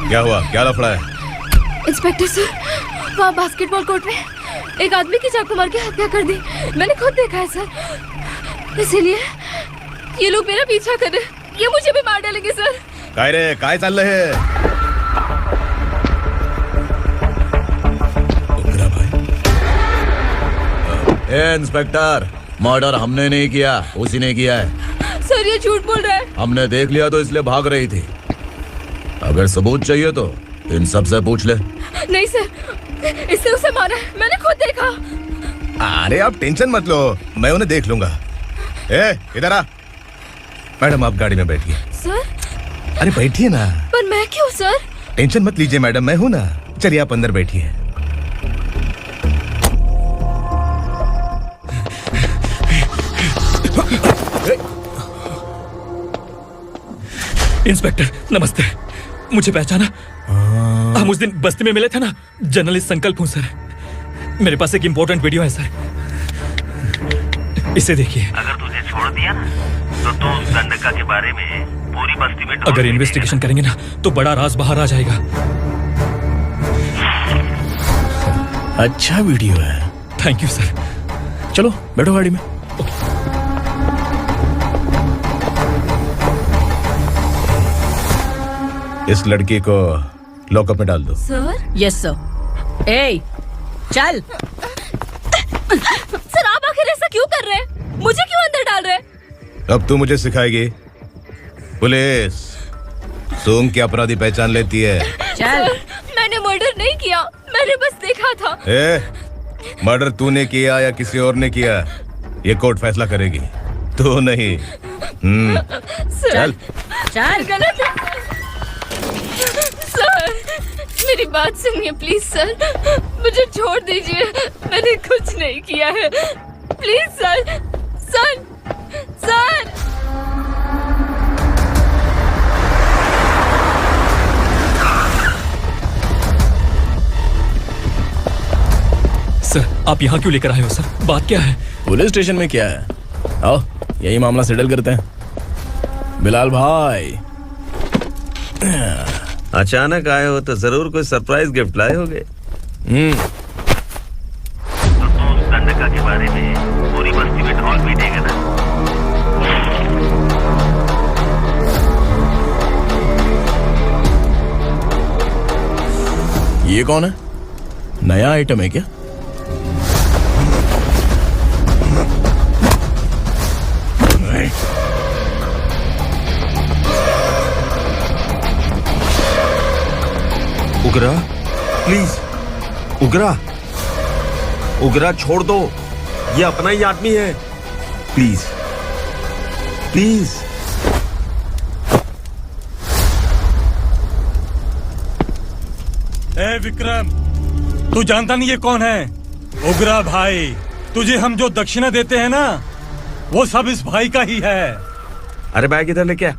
क्या हुआ? क्या लफड़ा है? इंस्पेक्टर सर, वहाँ बास्केटबॉल कोर्ट में एक आदमी की चाकू मार के हत्या कर दी। मैंने खुद देखा है सर, इसीलिए ये लोग मेरा पीछा कर रहे, ये मुझे भी मार डालेंगे सर। काय रे, काय चल रहे हैं? इंस्पेक्टर, मर्डर हमने नहीं किया, उसी ने किया है। सर ये झूठ बोल रहा है। हमने देख लिया तो इसलिए भाग रही थी। अगर सबूत चाहिए तो इन सब से पूछ ले। नहीं सर, इससे उसे मारा है, मैंने खुद देखा। अरे आप टेंशन मत लो, मैं उन्हें देख लूंगा। इधर आ। मैडम आप गाड़ी में बैठिए। सर? अरे बैठिए ना। पर मैं क्यों सर? टेंशन मत लीजिए मैडम, मैं हूं ना। चलिए आप अंदर बैठिए। इंस्पेक्टर नमस्ते, मुझे पहचाना? हम उस दिन बस्ती में मिले थे ना, जर्नलिस्ट संकल्प हूं सर। मेरे पास एक इंपॉर्टेंट वीडियो है सर, इसे देखिए। अगर तुझे छोड़ दिया ना तो तू उस दंडका के बारे में पूरी बस्ती में अगर इन्वेस्टिगेशन करेंगे ना तो बड़ा राज बाहर आ जाएगा। अच्छा वीडियो है। Thank you sir. चलो बैठो गाड़ी में। इस लड़की को लॉकअप में डाल दो। सर? Yes sir. ए, चल। सर आप आखिर ऐसा क्यों कर रहे हैं? मुझे क्यों अंदर डाल रहे हैं? अब तू मुझे सिखाएगी? पुलिस सूंघ के अपराधी पहचान लेती है। चल। मैंने मर्डर नहीं किया, मैंने बस देखा था। मर्डर तूने किया या किसी और ने किया, ये कोर्ट फैसला करेगी, तू नहीं। सर, चल गलत है सर, मेरी बात सुनिए प्लीज सर, मुझे छोड़ दीजिए, मैंने कुछ नहीं किया है, please sir, sir, sir. Sir, आप यहाँ क्यों लेकर आए हो सर? बात क्या है? पुलिस स्टेशन में क्या है? आओ यही मामला सेटल करते हैं। बिलाल भाई, अचानक आए हो तो जरूर कोई सरप्राइज गिफ्ट लाए होगे। गंडका के बारे में पूरी बस्ती में ढोल पीटेगा ना। ये कौन है? नया आइटम है क्या? उगरा, प्लीज उगरा, उगरा छोड़ दो, ये अपना ही आदमी है, प्लीज प्लीज। ए विक्रम, तू जानता नहीं ये कौन है? उगरा भाई, तुझे हम जो दक्षिणा देते हैं ना, वो सब इस भाई का ही है। अरे बैग इधर लेके आ।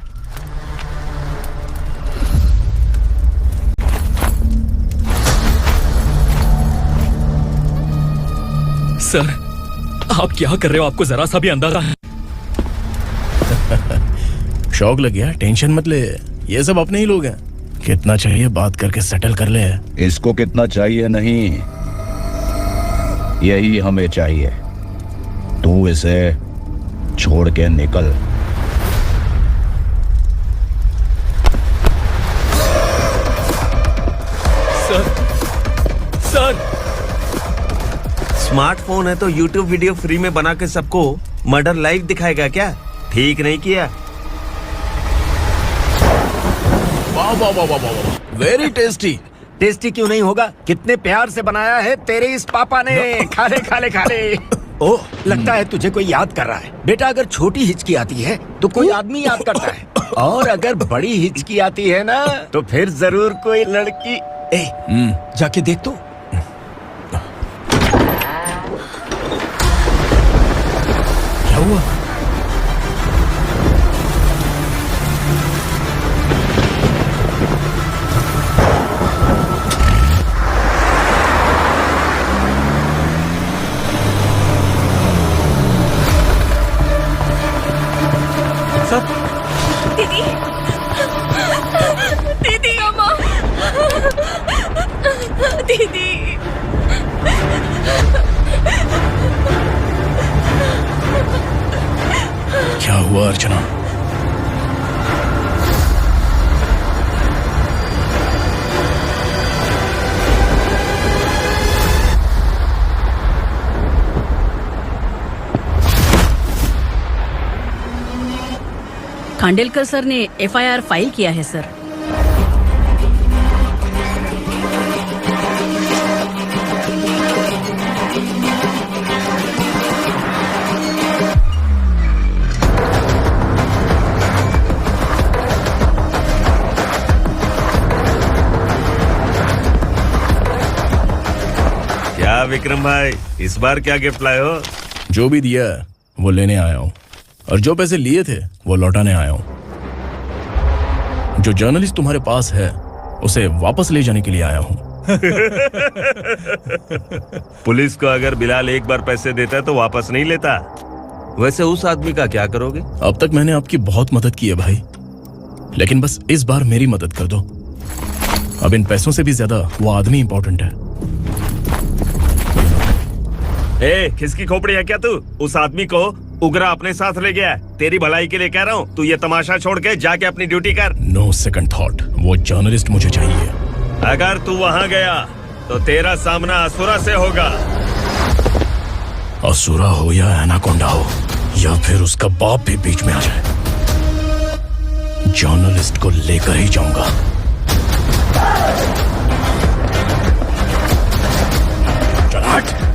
सर, आप क्या कर रहे हो? आपको जरा सा भी अंदाजा है? शौक लग गया? टेंशन मत ले, ये सब अपने ही लोग हैं। कितना चाहिए बात करके सेटल कर ले। इसको कितना चाहिए नहीं, यही हमें चाहिए। तू इसे छोड़ के निकल। सर, स्मार्टफोन है तो YouTube वीडियो फ्री में बना के सबको मर्डर लाइव दिखाएगा क्या? ठीक नहीं किया। वाह वाह वाह वाह वाह, वेरी टेस्टी। टेस्टी क्यों नहीं होगा? कितने प्यार से बनाया है तेरे इस पापा ने। खा ले खा ले खा ले। ओह, लगता है तुझे कोई याद कर रहा है। बेटा, अगर छोटी हिचकी आती है तो कोई आदमी याद करता है, और अगर बड़ी हिचकी आती है ना तो फिर जरूर कोई लड़की। जाके देख तो। क्या हुआ? दीदी, दीदी, अम्मा, दीदी। क्या हुआ अर्चना? खांडेलकर सर ने FIR फाइल किया है सर। क्या विक्रम भाई, इस बार क्या गिफ्ट लाए हो? जो भी दिया है वो लेने आया हूँ, और जो पैसे लिए थे वो लौटाने आया हूँ। जो जर्नलिस्ट तुम्हारे पास है उसे वापस ले जाने के लिए आया हूँ। पुलिस को अगर बिलाल एक बार पैसे देता है तो वापस नहीं लेता। वैसे उस आदमी का क्या करोगे? अब तक मैंने आपकी बहुत मदद की है भाई, लेकिन बस इस बार मेरी मदद कर दो। अब इन पैसों से भी ज्यादा वो आदमी इंपॉर्टेंट है। ए, किसकी खोपड़ी है क्या तू? उस आदमी को उगरा अपने साथ ले गया है। तेरी भलाई के लिए कह रहा हूँ, तू ये तमाशा छोड़ के जाके अपनी ड्यूटी कर। नो सेकंड थॉट, वो जर्नलिस्ट मुझे चाहिए। अगर तू वहाँ गया तो तेरा सामना असुरा से होगा। असुरा हो या एनाकोंडा हो, या फिर उसका बाप भी बीच में आ जाए, जर्नलिस्ट को लेकर ही जाऊंगा। हट।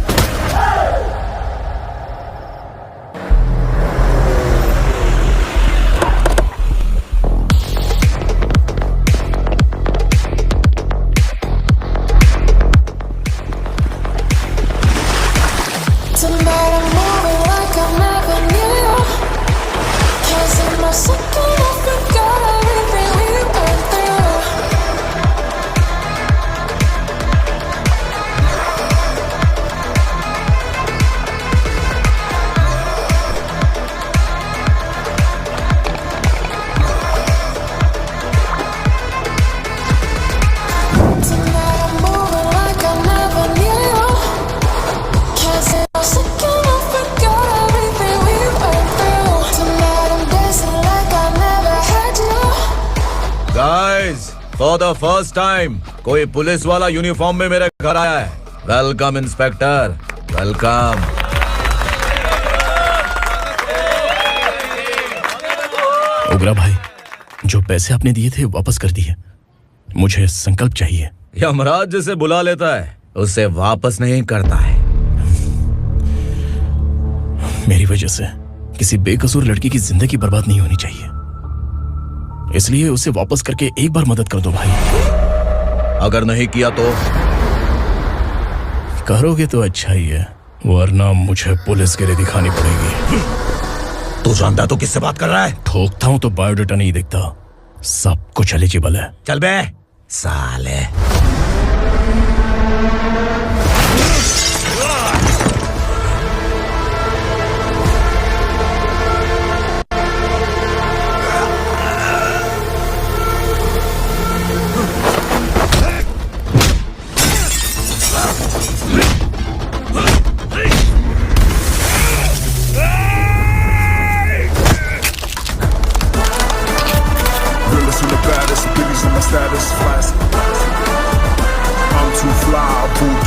फॉर द फर्स्ट टाइम कोई पुलिस वाला यूनिफॉर्म में मेरे घर आया है। Welcome inspector, welcome. उग्रा भाई, जो पैसे आपने दिए थे वापस कर दिए। मुझे संकल्प चाहिए। यमराज जिसे बुला लेता है उसे वापस नहीं करता है। मेरी वजह से किसी बेकसूर लड़की की जिंदगी बर्बाद नहीं होनी चाहिए, इसलिए उसे वापस करके एक बार मदद कर दो भाई। अगर नहीं किया तो? करोगे तो अच्छा ही है, वरना मुझे पुलिस के लिए दिखानी पड़ेगी। तू जानता तो किससे बात कर रहा है? ठोकता हूं तो बायोडाटा नहीं दिखता, सब कुछ एलिजिबल है। चल बे साले। Status, I'm too fly, boo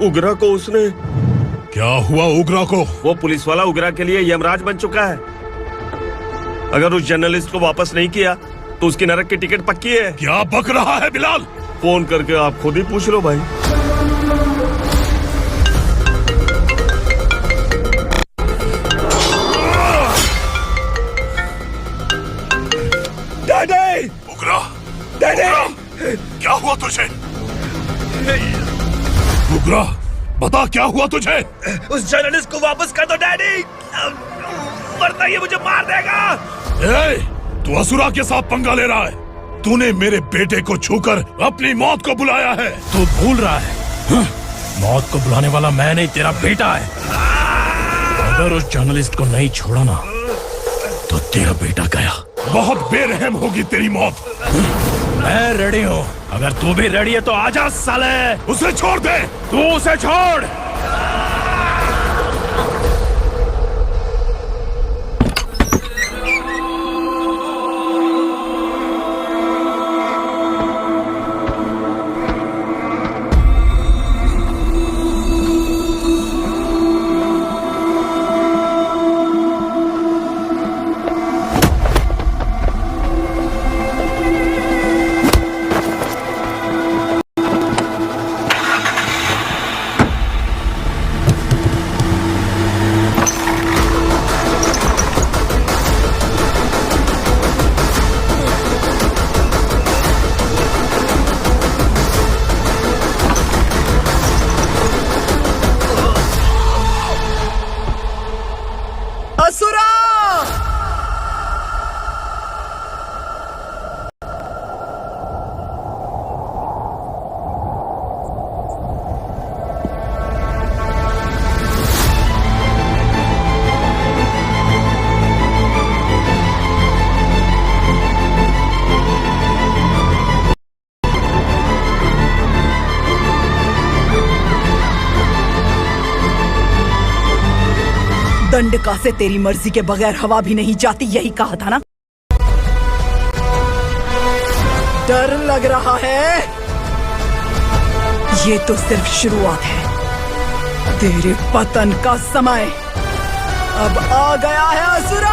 उगरा को उसने। क्या हुआ उगरा को? वो पुलिस वाला उगरा के लिए यमराज बन चुका है। अगर उस जर्नलिस्ट को वापस नहीं किया तो उसकी नरक की टिकट पक्की है। क्या बक रहा है बिलाल? फोन करके आप खुद ही पूछ लो भाई। डैडी! उगरा! डैडी! क्या हुआ तुझे? उगरा, बता क्या हुआ तुझे? उस जर्नलिस्ट को वापस कर दो डैडी, वरना ये मुझे मार देगा। तू असुरा के साथ पंगा ले रहा है। तूने मेरे बेटे को छूकर अपनी मौत को बुलाया है। तू भूल रहा है, मौत को बुलाने वाला मैं नहीं, तेरा बेटा है। अगर उस जर्नलिस्ट को नहीं छोड़ा ना तो तेरा बेटा गया। बहुत बेरहम होगी तेरी मौत। मैं रेडी हूँ, अगर तू भी रेडी है तो आजा साले। उसे छोड़ दे। तू उसे छोड़। दंडका से तेरी मर्जी के बगैर हवा भी नहीं जाती, यही कहा था ना? डर लग रहा है? ये तो सिर्फ शुरुआत है। तेरे पतन का समय अब आ गया है असुरा।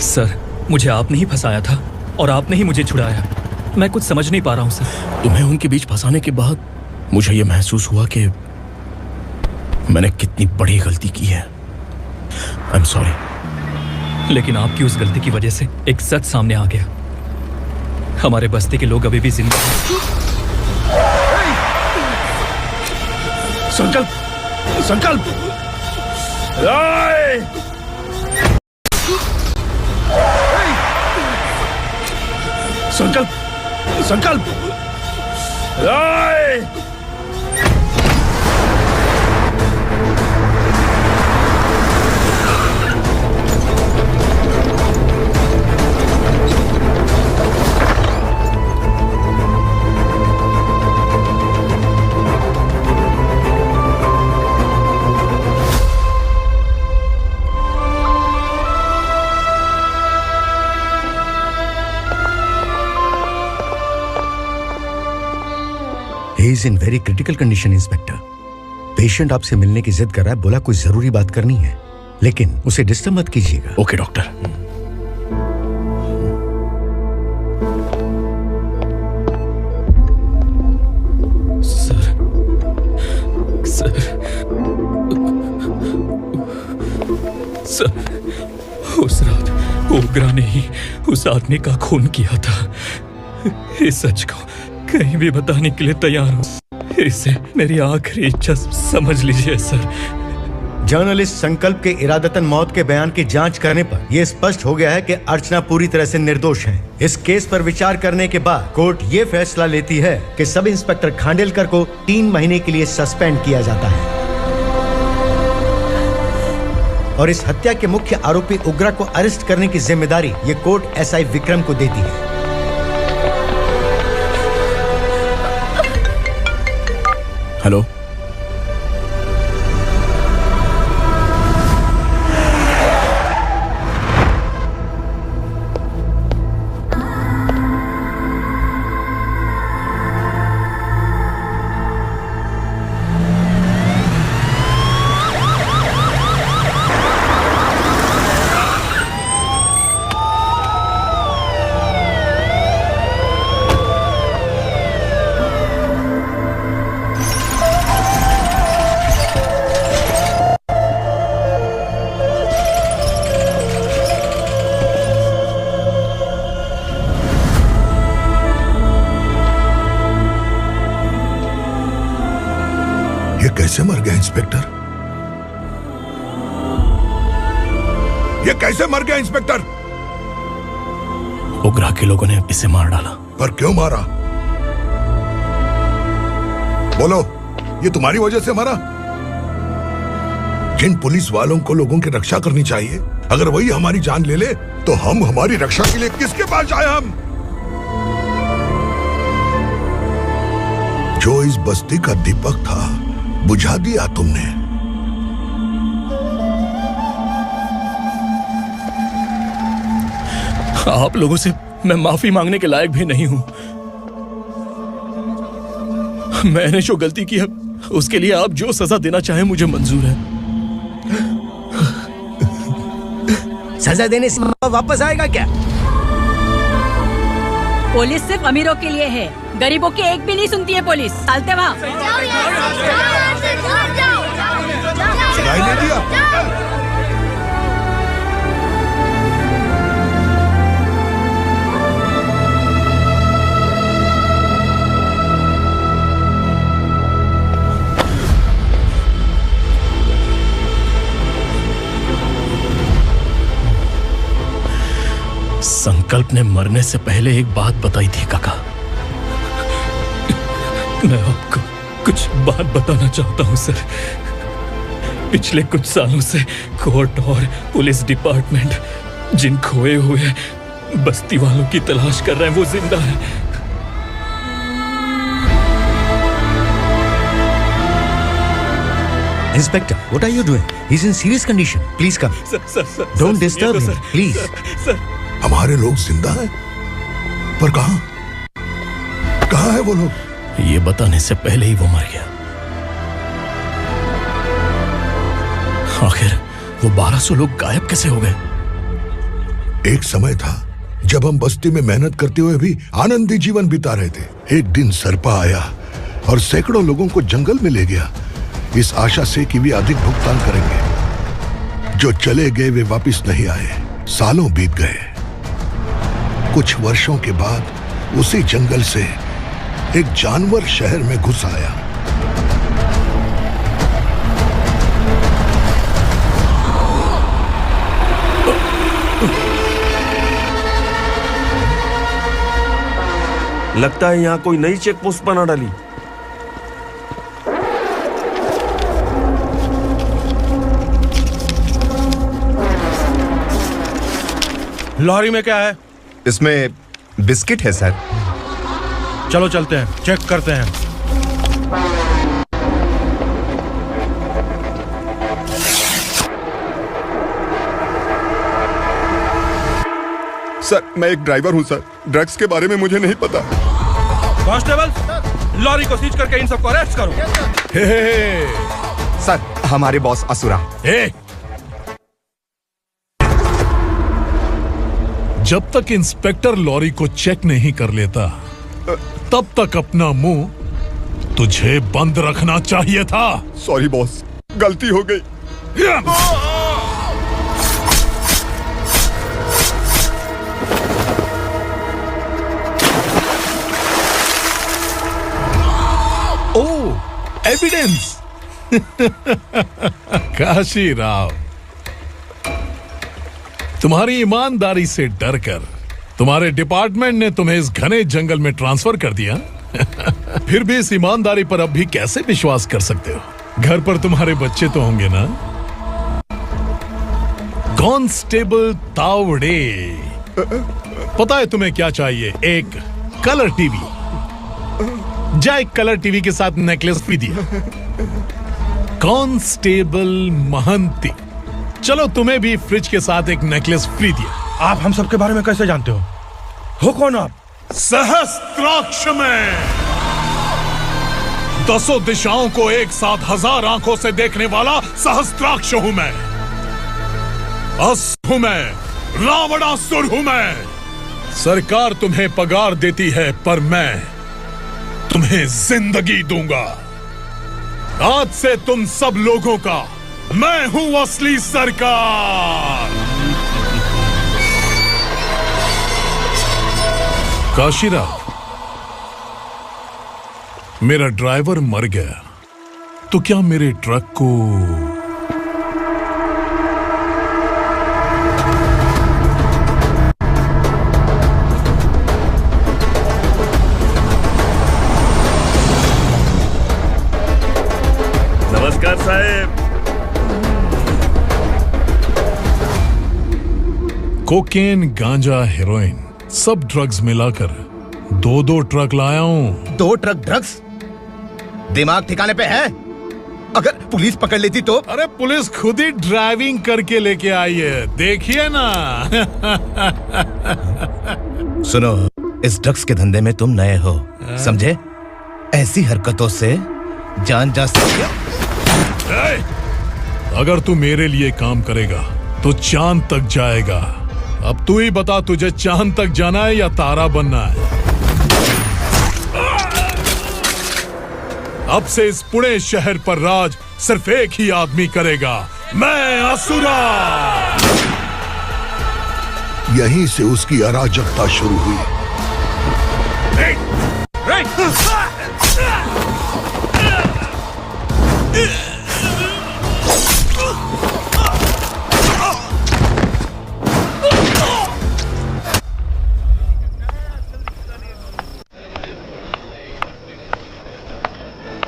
सर, मुझे आपने ही फंसाया था और आपने ही मुझे छुड़ाया। मैं कुछ समझ नहीं पा रहा हूँ सर। तुम्हें उनके बीच फंसाने के बाद मुझे यह महसूस हुआ कि मैंने कितनी बड़ी गलती की है। I am sorry. लेकिन आपकी उस गलती की वजह से एक सच सामने आ गया। हमारे बस्ती के लोग अभी भी जिंदा हैं। संकल्प, संकल्प। संकल्प, संकल्प। He is in very critical condition, inspector. Patient आपसे मिलने की जिद कर रहा है, बोला कुछ जरूरी बात करनी है, लेकिन उसे डिस्टर्ब मत कीजिएगा। Okay doctor. सर, उस रात ओग्रा ने ही उस आदमी का खून किया था। इस सच को कहीं भी बताने के लिए तैयार हूँ। इसे मेरी आखिरी इच्छा समझ लीजिए सर। जर्नलिस्ट संकल्प के इरादतन मौत के बयान की जांच करने पर यह स्पष्ट हो गया है कि अर्चना पूरी तरह से निर्दोष है। इस केस पर विचार करने के बाद कोर्ट ये फैसला लेती है कि सब इंस्पेक्टर खांडेलकर को 3 महीने के लिए सस्पेंड किया जाता है और इस हत्या के मुख्य आरोपी उग्रा को अरेस्ट करने की जिम्मेदारी ये कोर्ट एसआई विक्रम को देती है। हेलो, कैसे मर गया इंस्पेक्टर? ये कैसे मर गया इंस्पेक्टर? उग्रा के लोगों ने इसे मार डाला। पर क्यों मारा? बोलो, ये तुम्हारी वजह से मरा? जिन पुलिस वालों को लोगों की रक्षा करनी चाहिए, अगर वही हमारी जान ले ले तो हम हमारी रक्षा के लिए किसके पास जाए? हम जो इस बस्ती का दीपक था बुझा दिया तुमने। आप लोगों से मैं माफी मांगने के लायक भी नहीं हूं। मैंने जो गलती की है उसके लिए आप जो सजा देना चाहें मुझे मंजूर है। सजा देने से वापस आएगा क्या? पुलिस सिर्फ अमीरों के लिए है, गरीबों की एक भी नहीं सुनती है पुलिस। चलते वहाँ। सुनाई नहीं दिया? संकल्प ने मरने से पहले एक बात बताई थी काका। मैं आपको कुछ बात बताना चाहता हूं सर। पिछले कुछ सालों से कोर्ट और पुलिस डिपार्टमेंट जिन खोए हुए बस्ती वालों की तलाश कर रहे हैं वो जिंदा है। Inspector, what are you doing? He's in serious condition. Please come. Sir, Don't disturb him, please. Sir, हमारे लोग जिंदा हैं? पर कहां? कहां है वो लोग? ये बताने से पहले ही वो मर गया। आखिर वो 1200 लोग गायब कैसे हो गए? एक समय था जब हम बस्ती में मेहनत करते हुए भी आनंदी जीवन बिता रहे थे। एक दिन सरपा आया और सैकड़ों लोगों को जंगल में ले गया, इस आशा से कि वे अधिक भुगतान करेंगे। जो चले गए वे वापस नहीं आए। सालों बीत गए। कुछ वर्षों के बाद उसी जंगल से एक जानवर शहर में घुस आया। लगता है यहाँ कोई नई चेक पोस्ट बना डाली। लॉरी में क्या है? इसमें बिस्किट है सर। चलो चलते हैं, चेक करते हैं। सर, मैं एक ड्राइवर हूं सर। ड्रग्स के बारे में मुझे नहीं पता। कांस्टेबल, लॉरी को सीज करके इन सबको अरेस्ट करो। सर, हमारे बॉस असुरा। जब तक इंस्पेक्टर लॉरी को चेक नहीं कर लेता तब तक अपना मुंह तुझे बंद रखना चाहिए था। सॉरी बॉस, गलती हो गई। ओह, एविडेंस। काशी राव, तुम्हारी ईमानदारी से डरकर तुम्हारे डिपार्टमेंट ने तुम्हें इस घने जंगल में ट्रांसफर कर दिया। फिर भी इस ईमानदारी पर अब भी कैसे विश्वास कर सकते हो? घर पर तुम्हारे बच्चे तो होंगे ना? कांस्टेबल तावड़े, पता है तुम्हें क्या चाहिए? एक कलर टीवी। जा एक कलर टीवी के साथ नेकलेस भी दिया। कांस्टेबल महंती, चलो तुम्हें भी फ्रिज के साथ एक नेकलेस फ्री दिया। आप हम सबके बारे में कैसे जानते हो कौन आप? सहस्त्राक्ष में 10 दिशाओं को एक साथ 1000 आंखों से देखने वाला सहस्त्राक्ष हूं मैं। असुर हूं मैं, रावणासुर हूं मैं। सरकार तुम्हें पगार देती है, पर मैं तुम्हें जिंदगी दूंगा। आज से तुम सब लोगों का मैं हूं असली सरकार। काशीराव, मेरा ड्राइवर मर गया तो क्या मेरे ट्रक को नमस्कार साहब। कोकेन, गांजा, हेरोइन, सब ड्रग्स मिलाकर 2 ट्रक लाया हूं। 2 ट्रक ड्रग्स? दिमाग ठिकाने पे है? अगर पुलिस पकड़ लेती तो? अरे पुलिस खुद ही ड्राइविंग करके लेके आई है, देखिए ना। सुनो, इस ड्रग्स के धंधे में तुम नए हो, समझे? ऐसी हरकतों से जान जा सकती है। अगर तू मेरे लिए काम करेगा तो चांद तक जाएगा। अब तू ही बता, तुझे चांद तक जाना है या तारा बनना है? अब से इस पुणे शहर पर राज सिर्फ एक ही आदमी करेगा, मैं असुरा। यहीं से उसकी अराजकता शुरू हुई।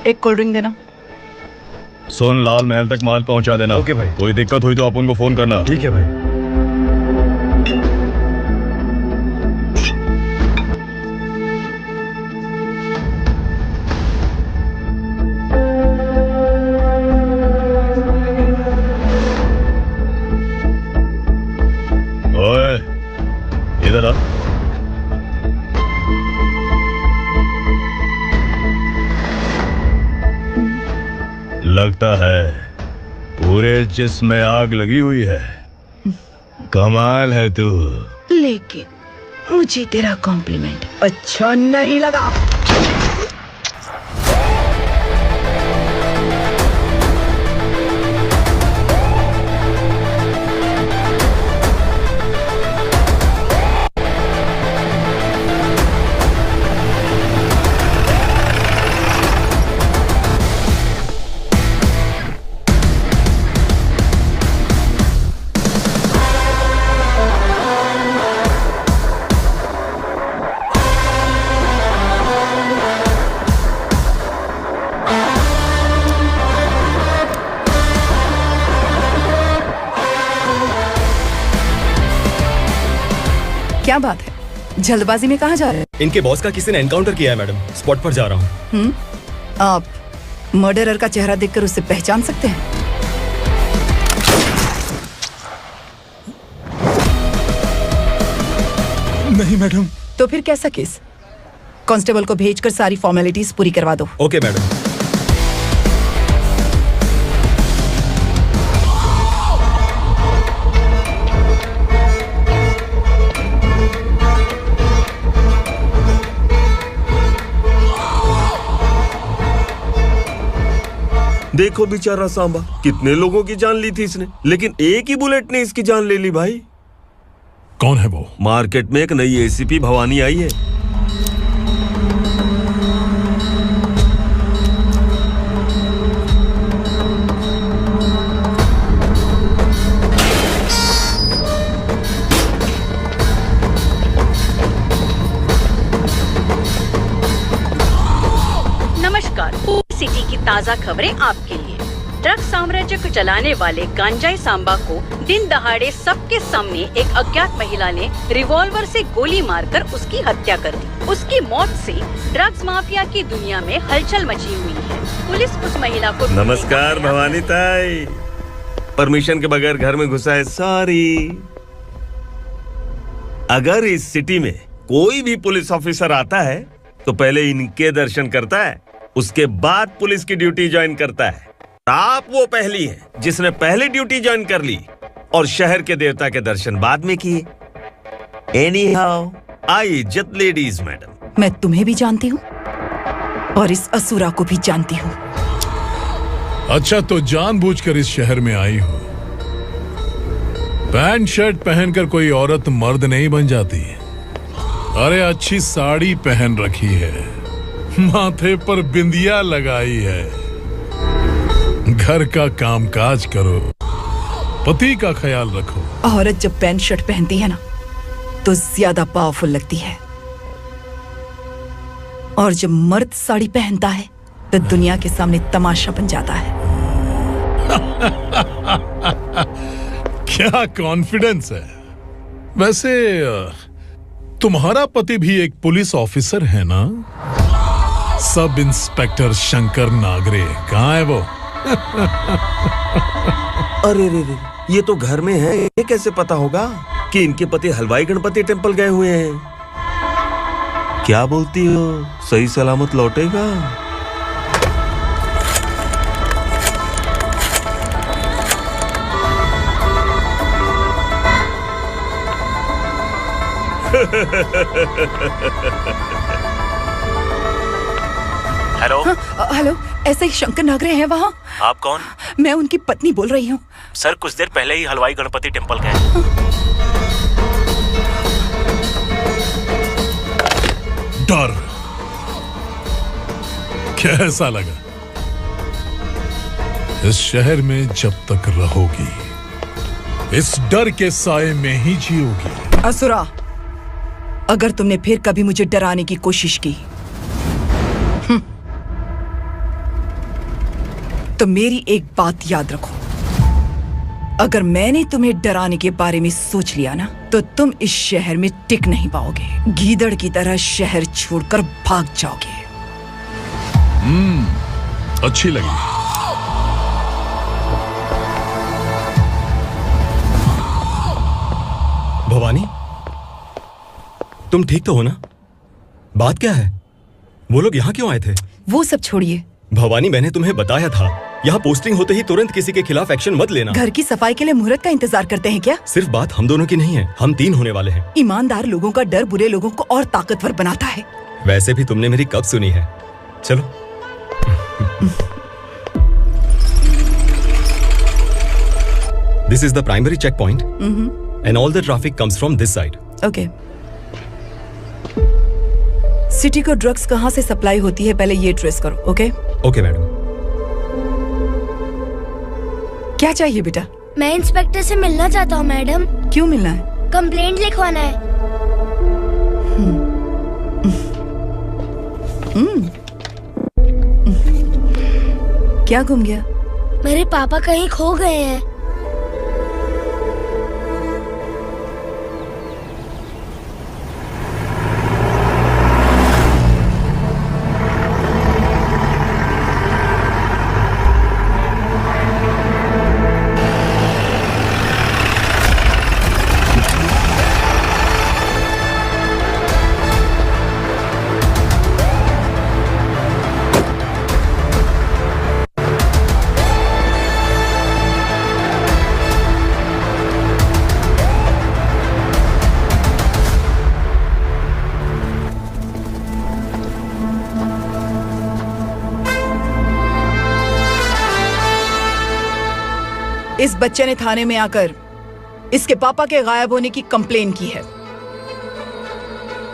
एक कोल्ड ड्रिंक देना। सोन लाल महल तक माल पहुंचा देना। ओके भाई। कोई दिक्कत हुई तो आप उनको फोन करना। ठीक है भाई। ओए, इधर आ। लगता है पूरे जिस्म में आग लगी हुई है। कमाल है तू। लेकिन मुझे तेरा कॉम्प्लीमेंट अच्छा नहीं लगा। क्या बात है, जल्दबाजी में कहाँ जा रहे हैं? इनके बॉस का किसी ने एनकाउंटर किया है मैडम, स्पॉट पर जा रहा हूँ। आप मर्डरर का चेहरा देखकर उसे पहचान सकते हैं? नहीं मैडम। तो फिर कैसा केस? कांस्टेबल को भेजकर सारी फॉर्मेलिटीज पूरी करवा दो। Okay madam. देखो बेचारा सांबा, कितने लोगों की जान ली थी इसने, लेकिन एक ही बुलेट ने इसकी जान ले ली भाई। कौन है वो? मार्केट में एक नई एसीपी भवानी आई है। नमस्कार। सिटी की ताज़ा खबरें आपके लिए। ड्रग्स साम्राज्य को चलाने वाले गांजाई सांबा को दिन दहाड़े सबके सामने एक अज्ञात महिला ने रिवॉल्वर से गोली मारकर उसकी हत्या कर दी। उसकी मौत से ड्रग्स माफिया की दुनिया में हलचल मची हुई है। पुलिस उस महिला को नमस्कार भवानी ताई, परमिशन के बगैर घर में घुसा है, सॉरी। अगर इस सिटी में कोई भी पुलिस ऑफिसर आता है तो पहले इनके दर्शन करता है, उसके बाद पुलिस की ड्यूटी ज्वाइन करता है। आप वो पहली हैं जिसने पहले ड्यूटी ज्वाइन कर ली और शहर के देवता के दर्शन बाद में किए। एनीहाउ, आई इज्जत लेडीज मैडम। मैं तुम्हें भी जानती हूँ और इस असुरा को भी जानती हूँ। अच्छा, तो जानबूझकर इस शहर में आई हो। पैंट शर्ट पहनकर कोई औरत मर्द नहीं बन जाती। अरे अच्छी साड़ी पहन रखी है, माथे पर बिंदिया लगाई है, घर का कामकाज करो, पति का ख्याल रखो। औरत जब पैंट शर्ट पहनती है ना तो ज्यादा पावरफुल लगती है, और जब मर्द साड़ी पहनता है तो दुनिया के सामने तमाशा बन जाता है। क्या कॉन्फिडेंस है। वैसे तुम्हारा पति भी एक पुलिस ऑफिसर है ना? सब इंस्पेक्टर शंकर नागरे, कहाँ है वो? अरे रे रे, ये तो घर में है, ये कैसे पता होगा कि इनके पति हलवाई गणपति टेम्पल गए हुए हैं? क्या बोलती हो, सही सलामत लौटेगा? हेलो। हेलो, ऐसे ही शंकर नागरे हैं वहाँ? आप कौन? मैं उनकी पत्नी बोल रही हूँ। सर कुछ देर पहले ही हलवाई गणपति टेम्पल गए। डर कैसा लगा? इस शहर में जब तक रहोगी इस डर के साए में ही जियोगी। असुरा, अगर तुमने फिर कभी मुझे डराने की कोशिश की तो मेरी एक बात याद रखो, अगर मैंने तुम्हें डराने के बारे में सोच लिया ना तो तुम इस शहर में टिक नहीं पाओगे। गीदड़ की तरह शहर छोड़कर भाग जाओगे। अच्छी लगी। भवानी, तुम ठीक तो हो ना? बात क्या है? वो लोग यहाँ क्यों आए थे? वो सब छोड़िए भवानी, मैंने तुम्हें बताया था यहाँ पोस्टिंग होते ही तुरंत किसी के खिलाफ एक्शन मत लेना। घर की सफाई के लिए मुहूर्त का इंतजार करते हैं क्या? सिर्फ बात हम दोनों की नहीं है, हम 3 होने वाले हैं। ईमानदार लोगों का डर बुरे लोगों को और ताकतवर बनाता है। वैसे भी तुमने मेरी कब सुनी है। चलो। This is the primary checkpoint and all the traffic comes from this side. Okay. City को ड्रग्स कहाँ से सप्लाई होती है पहले ये ट्रेस करो, ओके? Okay madam. क्या चाहिए बेटा? मैं इंस्पेक्टर से मिलना चाहता हूँ मैडम। क्यों मिलना है? कंप्लेंट लिखवाना है। क्या गुम गया? मेरे पापा कहीं खो गए हैं। इस बच्चे ने थाने में आकर इसके पापा के गायब होने की कंप्लेन की है।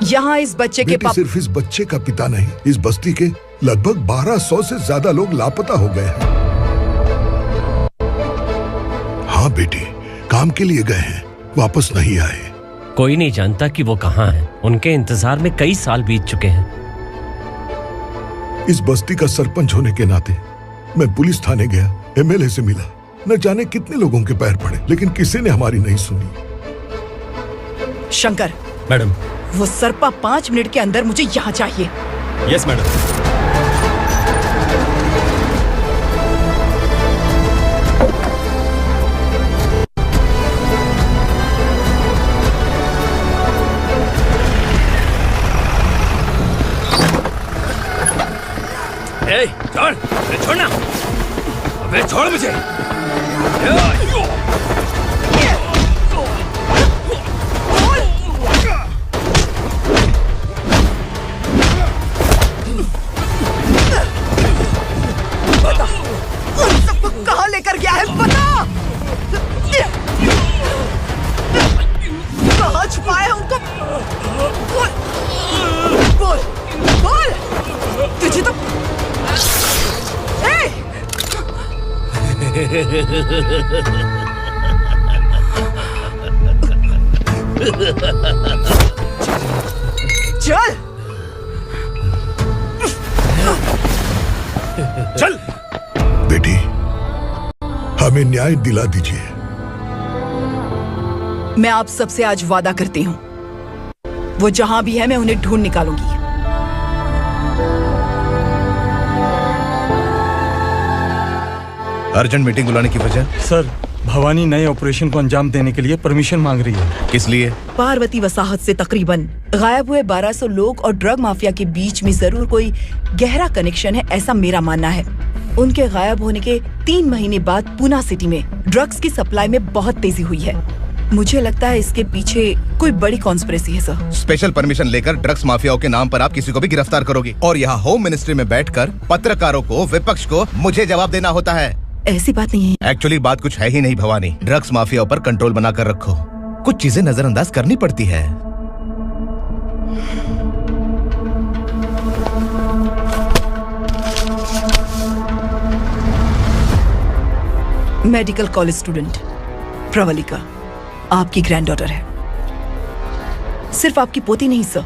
यहाँ इस बच्चे के पापा सिर्फ इस बच्चे का पिता नहीं, इस बस्ती के लगभग 1200 से ज्यादा लोग लापता हो गए हैं। हाँ बेटी, काम के लिए गए हैं, वापस नहीं आए। कोई नहीं जानता कि वो कहाँ हैं। उनके इंतजार में कई साल बीत चुके हैं। इस बस्ती का सरपंच होने के नाते मैं पुलिस थाने गया, एमएलए से मिला, न जाने कितने लोगों के पैर पड़े, लेकिन किसी ने हमारी नहीं सुनी। शंकर, मैडम, वो सरपा 5 मिनट के अंदर मुझे यहाँ चाहिए। Yes madam. ए, छोड़, अरे छोड़ना, अबे छोड़ मुझे। बता, उन सबको कहाँ लेकर गया है, बता। कहाँ छुपाया है उनको? बोल, बोल, तुझे तो चल चल बेटी, हमें न्याय दिला दीजिए। मैं आप सबसे आज वादा करती हूँ, वो जहां भी है मैं उन्हें ढूंढ निकालूंगी। अर्जेंट मीटिंग बुलाने की वजह? सर, भवानी नए ऑपरेशन को अंजाम देने के लिए परमिशन मांग रही है। किस लिए? पार्वती वसाहत से तकरीबन गायब हुए 1200 लोग और ड्रग माफिया के बीच में जरूर कोई गहरा कनेक्शन है, ऐसा मेरा मानना है। उनके गायब होने के 3 महीने बाद पूना सिटी में ड्रग्स की सप्लाई में बहुत तेजी हुई है। मुझे लगता है इसके पीछे कोई बड़ी कॉन्स्पिरेसी है सर। स्पेशल परमिशन लेकर ड्रग्स माफियाओं के नाम पर आप किसी को भी गिरफ्तार करोगे और यहाँ होम मिनिस्ट्री में बैठकर पत्रकारों को, विपक्ष को मुझे जवाब देना होता है। ऐसी बात नहीं है। एक्चुअली बात कुछ है ही नहीं भवानी। ड्रग्स माफियाओं पर कंट्रोल बनाकर रखो, कुछ चीजें नजरअंदाज करनी पड़ती है। मेडिकल कॉलेज स्टूडेंट प्रवलिका आपकी ग्रैंडडॉटर है। सिर्फ आपकी पोती नहीं सर,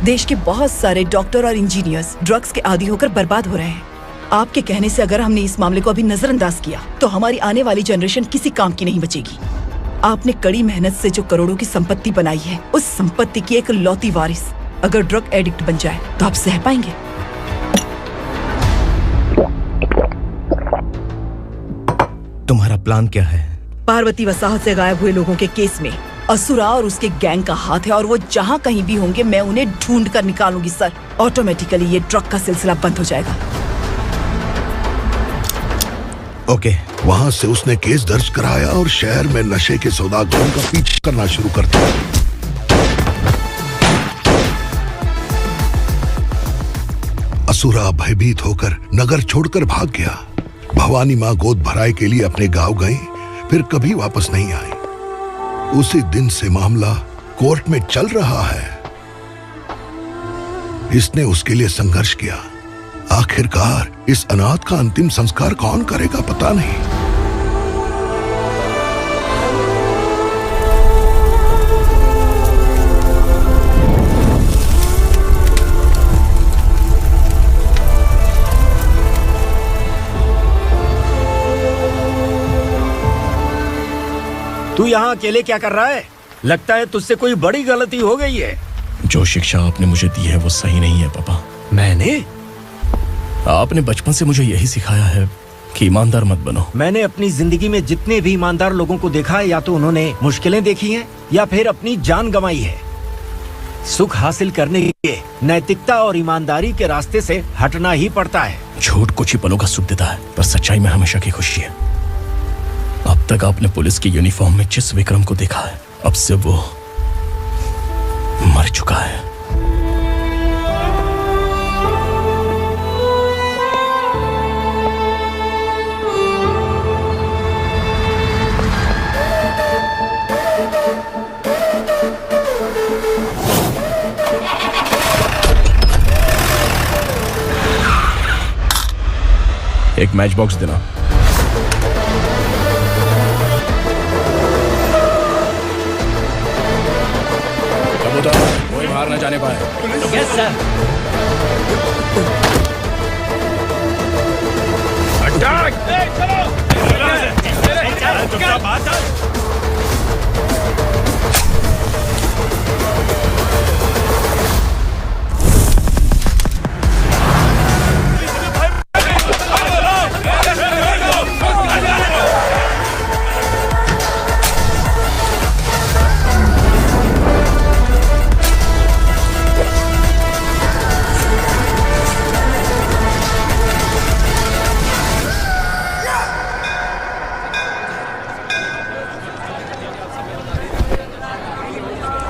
देश के बहुत सारे डॉक्टर और इंजीनियर्स ड्रग्स के आदी होकर बर्बाद हो रहे हैं। आपके कहने से अगर हमने इस मामले को अभी नजरअंदाज किया तो हमारी आने वाली जनरेशन किसी काम की नहीं बचेगी। आपने कड़ी मेहनत से जो करोड़ों की संपत्ति बनाई है, उस संपत्ति की एक लौती वारिस अगर ड्रग एडिक्ट बन जाए तो आप सह पाएंगे? तुम्हारा प्लान क्या है? पार्वती वसाहत से गायब हुए लोगों के केस में असुरा और उसके गैंग का हाथ है और वो जहाँ कहीं भी होंगे मैं उन्हें ढूंढ कर निकालूंगी सर। ऑटोमेटिकली ये ड्रग का सिलसिला बंद हो जाएगा। ओके। वहाँ से उसने केस दर्ज कराया और शहर में नशे के सौदागरों का पीछा करना शुरू कर दिया। असुरा भयभीत होकर नगर छोड़कर भाग गया। भवानी माँ गोद भराई के लिए अपने गांव गई, फिर कभी वापस नहीं आई। उसी दिन से मामला कोर्ट में चल रहा है। इसने उसके लिए संघर्ष किया। आखिरकार इस अनाथ का अंतिम संस्कार कौन करेगा पता नहीं। तू यहाँ अकेले क्या कर रहा है? लगता है तुझसे कोई बड़ी गलती हो गई है। जो शिक्षा आपने मुझे दी है वो सही नहीं है पापा। मैंने? आपने बचपन से मुझे यही सिखाया है कि ईमानदार मत बनो। मैंने अपनी जिंदगी में जितने भी ईमानदार लोगों को देखा है, या तो उन्होंने मुश्किलें देखी हैं या फिर अपनी जान गंवाई है। सुख हासिल करने के लिए नैतिकता और ईमानदारी के रास्ते से हटना ही पड़ता है। झूठ कुछ ही पलों का सुख देता है, पर सच्चाई में हमेशा की खुशी है। अब तक आपने पुलिस की यूनिफॉर्म में जिस विक्रम को देखा है, अब से वो मर चुका है। एक मैच बॉक्स देना। कोई बाहर न जाने पाए। Yes sir.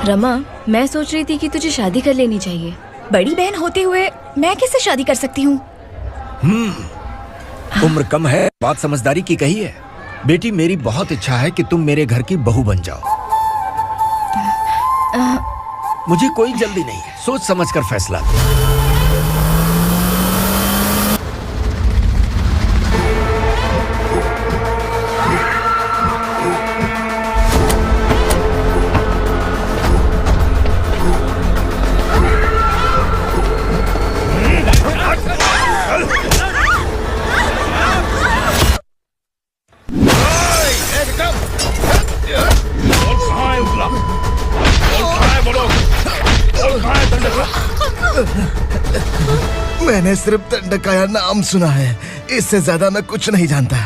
रमा, मैं सोच रही थी कि तुझे शादी कर लेनी चाहिए। बड़ी बहन होते हुए मैं कैसे शादी कर सकती हूँ? उम्र कम है, बात समझदारी की कही है। बेटी, मेरी बहुत इच्छा है कि तुम मेरे घर की बहू बन जाओ। मुझे कोई जल्दी नहीं है, सोच समझ कर फैसला लो। मैंने सिर्फ दंडकाया नाम सुना है, इससे ज्यादा मैं कुछ नहीं जानता।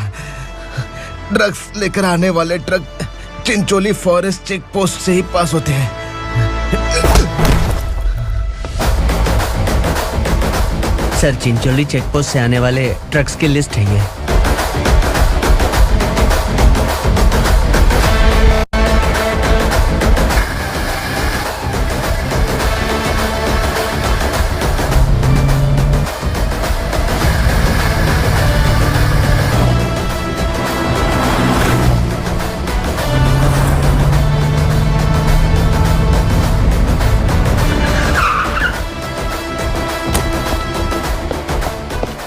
ड्रग्स लेकर आने वाले truck Chincholi forest check post से ही पास होते हैं। सर, चिंचोली चेक पोस्ट से आने वाले ट्रक्स की लिस्ट है ये।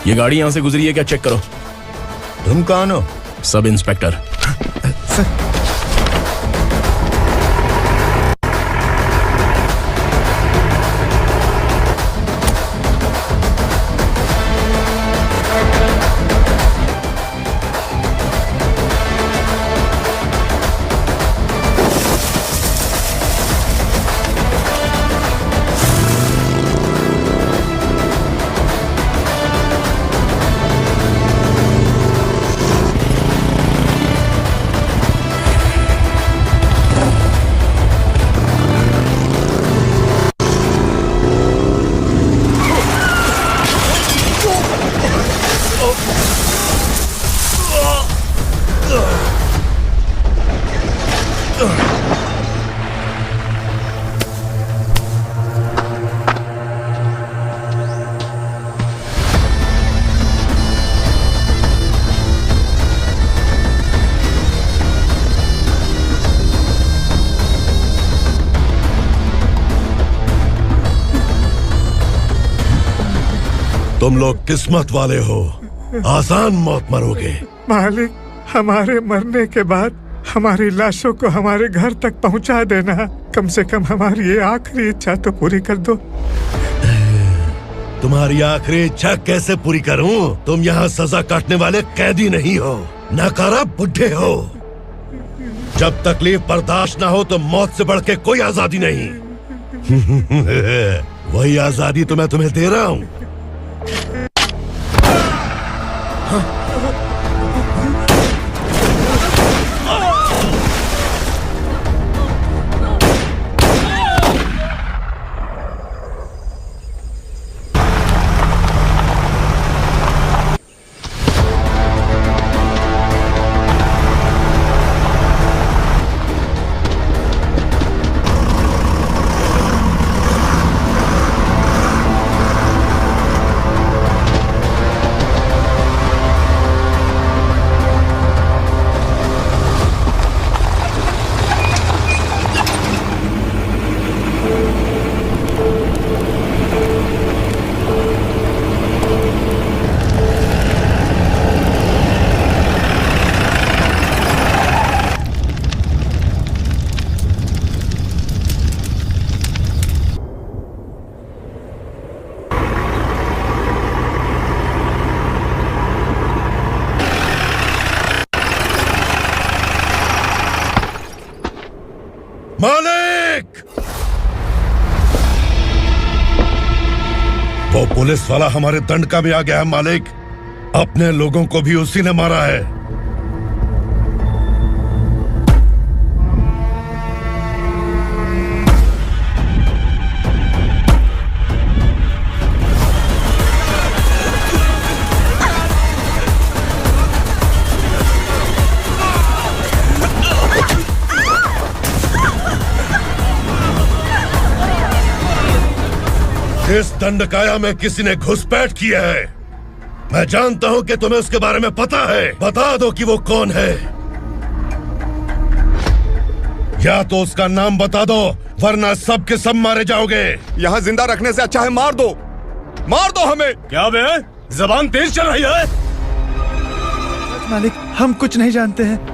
ये गाड़ी यहां से गुजरी है क्या, चेक करो। तुम कौन हो? Sub inspector. तुम लोग किस्मत वाले हो, आसान मौत मरोगे। मालिक, हमारे मरने के बाद हमारी लाशों को हमारे घर तक पहुंचा देना। कम से कम हमारी ये आखिरी इच्छा तो पूरी कर दो। तुम्हारी आखिरी इच्छा कैसे पूरी करूं? तुम यहाँ सजा काटने वाले कैदी नहीं हो, नकारा बुढ़े हो। जब तकलीफ बर्दाश्त ना हो तो मौत से बढ़ के कोई आजादी नहीं। वही आजादी तो मैं तुम्हें दे रहा हूँ। मालिक! वो पुलिस वाला हमारे दंडका में आ गया है मालिक। अपने लोगों को भी उसी ने मारा है। इस दंडकाया में किसी ने घुसपैठ किया है। मैं जानता हूं कि तुम्हें उसके बारे में पता है। बता दो कि वो कौन है। या तो उसका नाम बता दो, वरना सब के सब मारे जाओगे। यहाँ जिंदा रखने से अच्छा है मार दो हमें। क्या बे? जबान तेज चल रही है। मालिक, हम कुछ नहीं जानते हैं।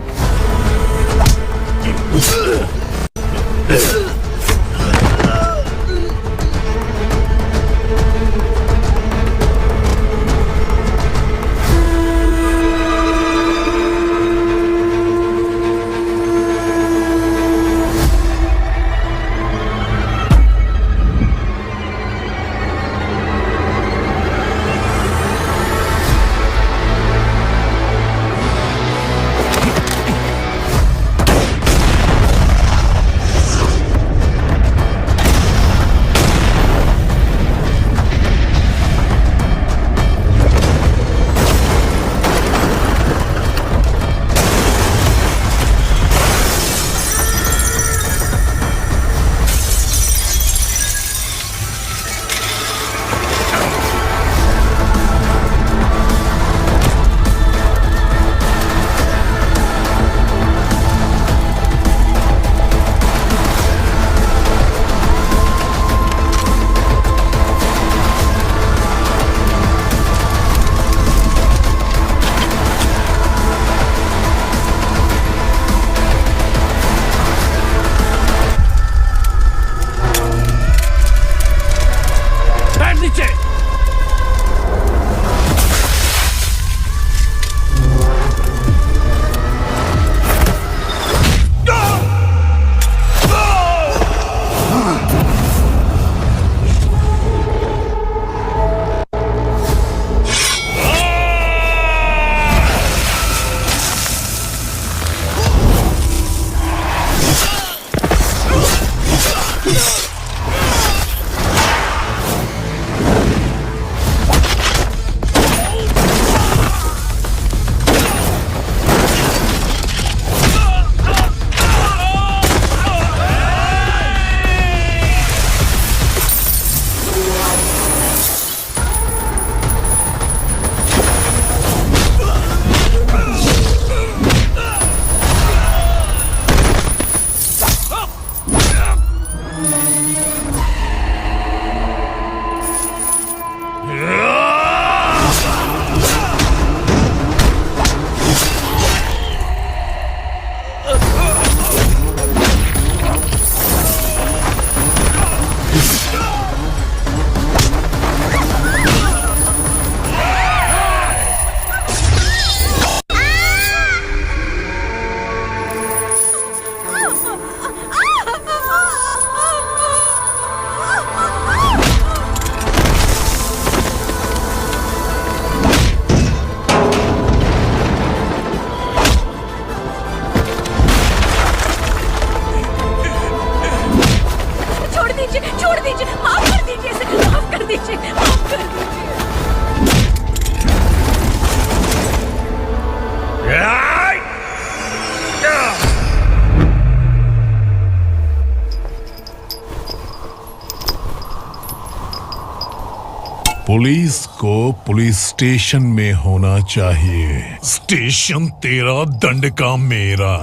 पुलिस को पुलिस स्टेशन में होना चाहिए। स्टेशन तेरा, दंड का मेरा।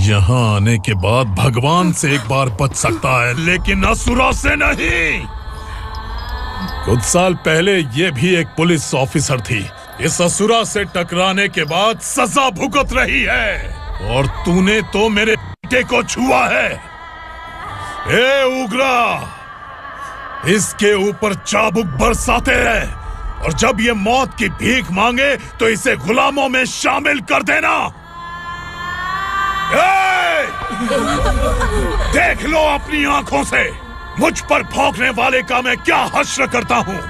यहाँ आने के बाद भगवान से एक बार बच सकता है, लेकिन असुरा से नहीं। कुछ साल पहले ये भी एक पुलिस ऑफिसर थी। इस असुरा से टकराने के बाद सजा भुगत रही है, और तूने तो मेरे बेटे को छुआ है। ए उग्रा, इसके ऊपर चाबुक बरसाते हैं, और जब ये मौत की भीख मांगे तो इसे गुलामों में शामिल कर देना। देख लो अपनी आंखों से मुझ पर भौंकने वाले का मैं क्या हश्र करता हूँ।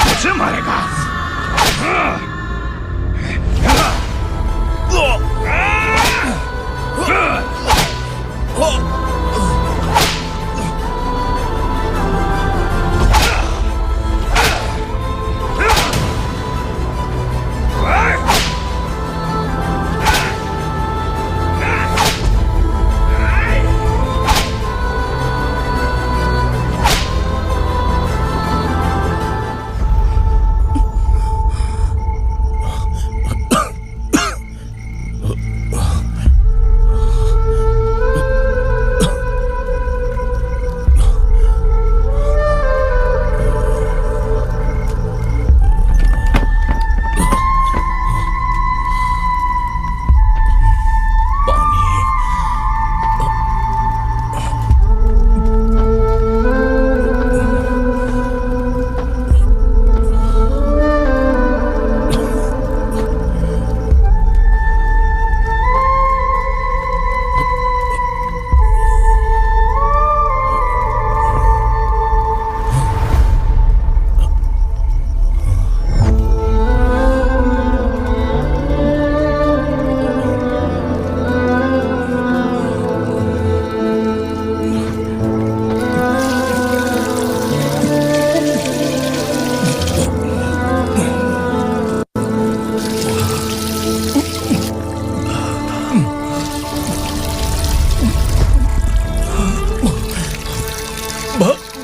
मुझे मारेगा।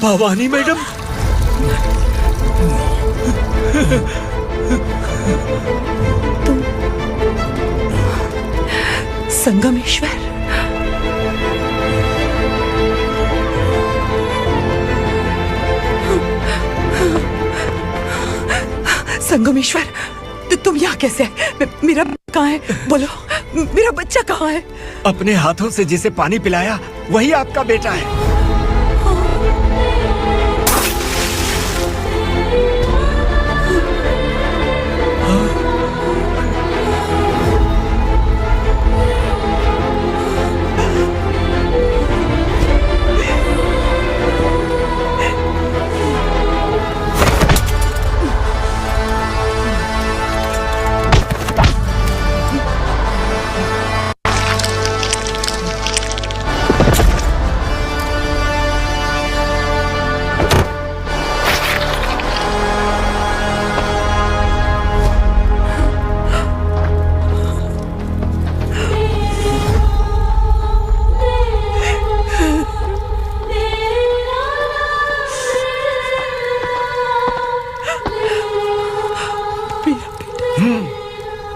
भवानी मैडम, संगमेश्वर, संगमेश्वर, तुम यहाँ कैसे आए? मेरा कहाँ है? बोलो, मेरा बच्चा कहाँ है? अपने हाथों से जिसे पानी पिलाया वही आपका बेटा है।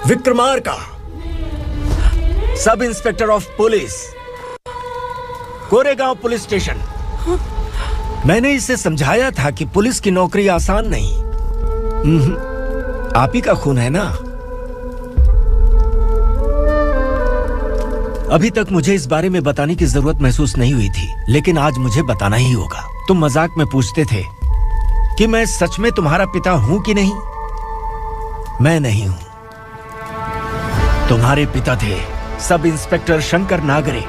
Vikramarka, sub inspector of police, Koregaon police station. मैंने इसे समझाया था कि पुलिस की नौकरी आसान नहीं। आप ही का खून है ना। अभी तक मुझे इस बारे में बताने की जरूरत महसूस नहीं हुई थी, लेकिन आज मुझे बताना ही होगा। तुम मजाक में पूछते थे कि मैं सच में तुम्हारा पिता हूं कि नहीं। मैं नहीं हूं। तुम्हारे पिता थे सब इंस्पेक्टर शंकर नागरे,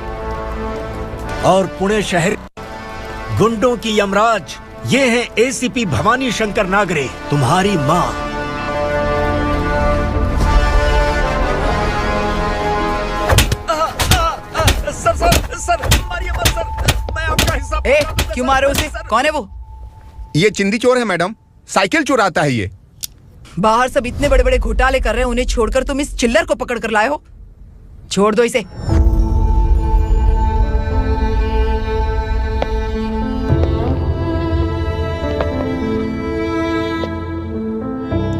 और पुणे शहर गुंडों की यमराज ये हैं एसीपी भवानी शंकर नागरे, तुम्हारी मां। सर, मारिए मत सर, मैं आपका हिस्सा। क्यों मारे उसे? कौन है वो? ये चिंदी चोर है मैडम, साइकिल चुराता है ये। बाहर सब इतने बड़े बड़े घोटाले कर रहे हैं, उन्हें छोड़कर तुम इस चिल्लर को पकड़ कर लाए हो। छोड़ दो इसे।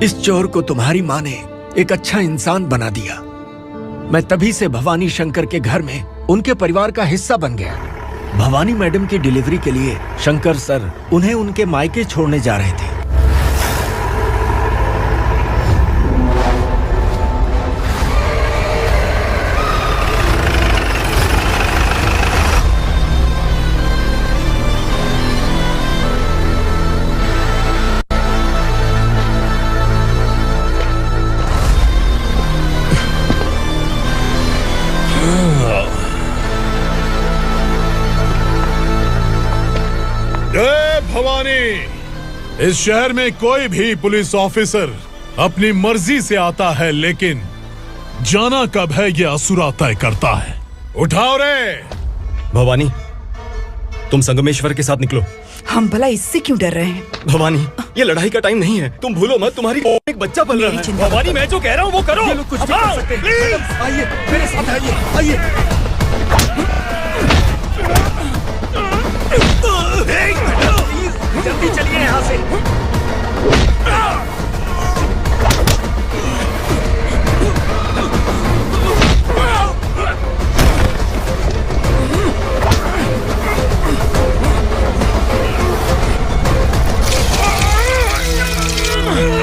इस चोर को तुम्हारी माँ ने एक अच्छा इंसान बना दिया। मैं तभी से भवानी शंकर के घर में उनके परिवार का हिस्सा बन गया। भवानी मैडम की डिलीवरी के लिए शंकर सर उन्हें उनके मायके छोड़ने जा रहे थे। भवानी, इस शहर में कोई भी पुलिस ऑफिसर अपनी मर्जी से आता है, लेकिन जाना कब है ये असुरा तय करता है। उठाओ रे। भवानी, तुम संगमेश्वर के साथ निकलो। हम भला इससे क्यों डर रहे हैं? भवानी, ये लड़ाई का टाइम नहीं है। तुम भूलो मत, तुम्हारी एक बच्चा पल रहा है। भवानी, मैं जो कह रहा हूँ वो करो। ये लोग कुछ भी कर सकते हैं। आइए मेरे साथ आइए, आइए। जल्दी चलिए यहाँ से।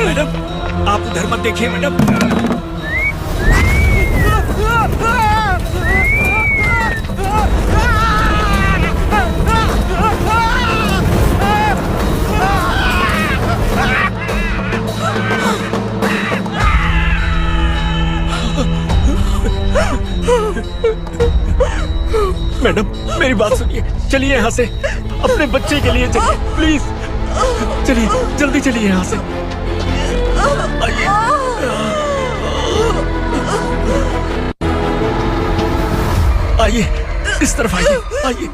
मैडम, आप उधर मत देखिए मैडम। मैडम, मेरी बात सुनिए, चलिए यहाँ से। अपने बच्चे के लिए चलिए, प्लीज चलिए, जल्दी चलिए यहाँ से। आइए। आइए, इस तरफ आइए, आइए।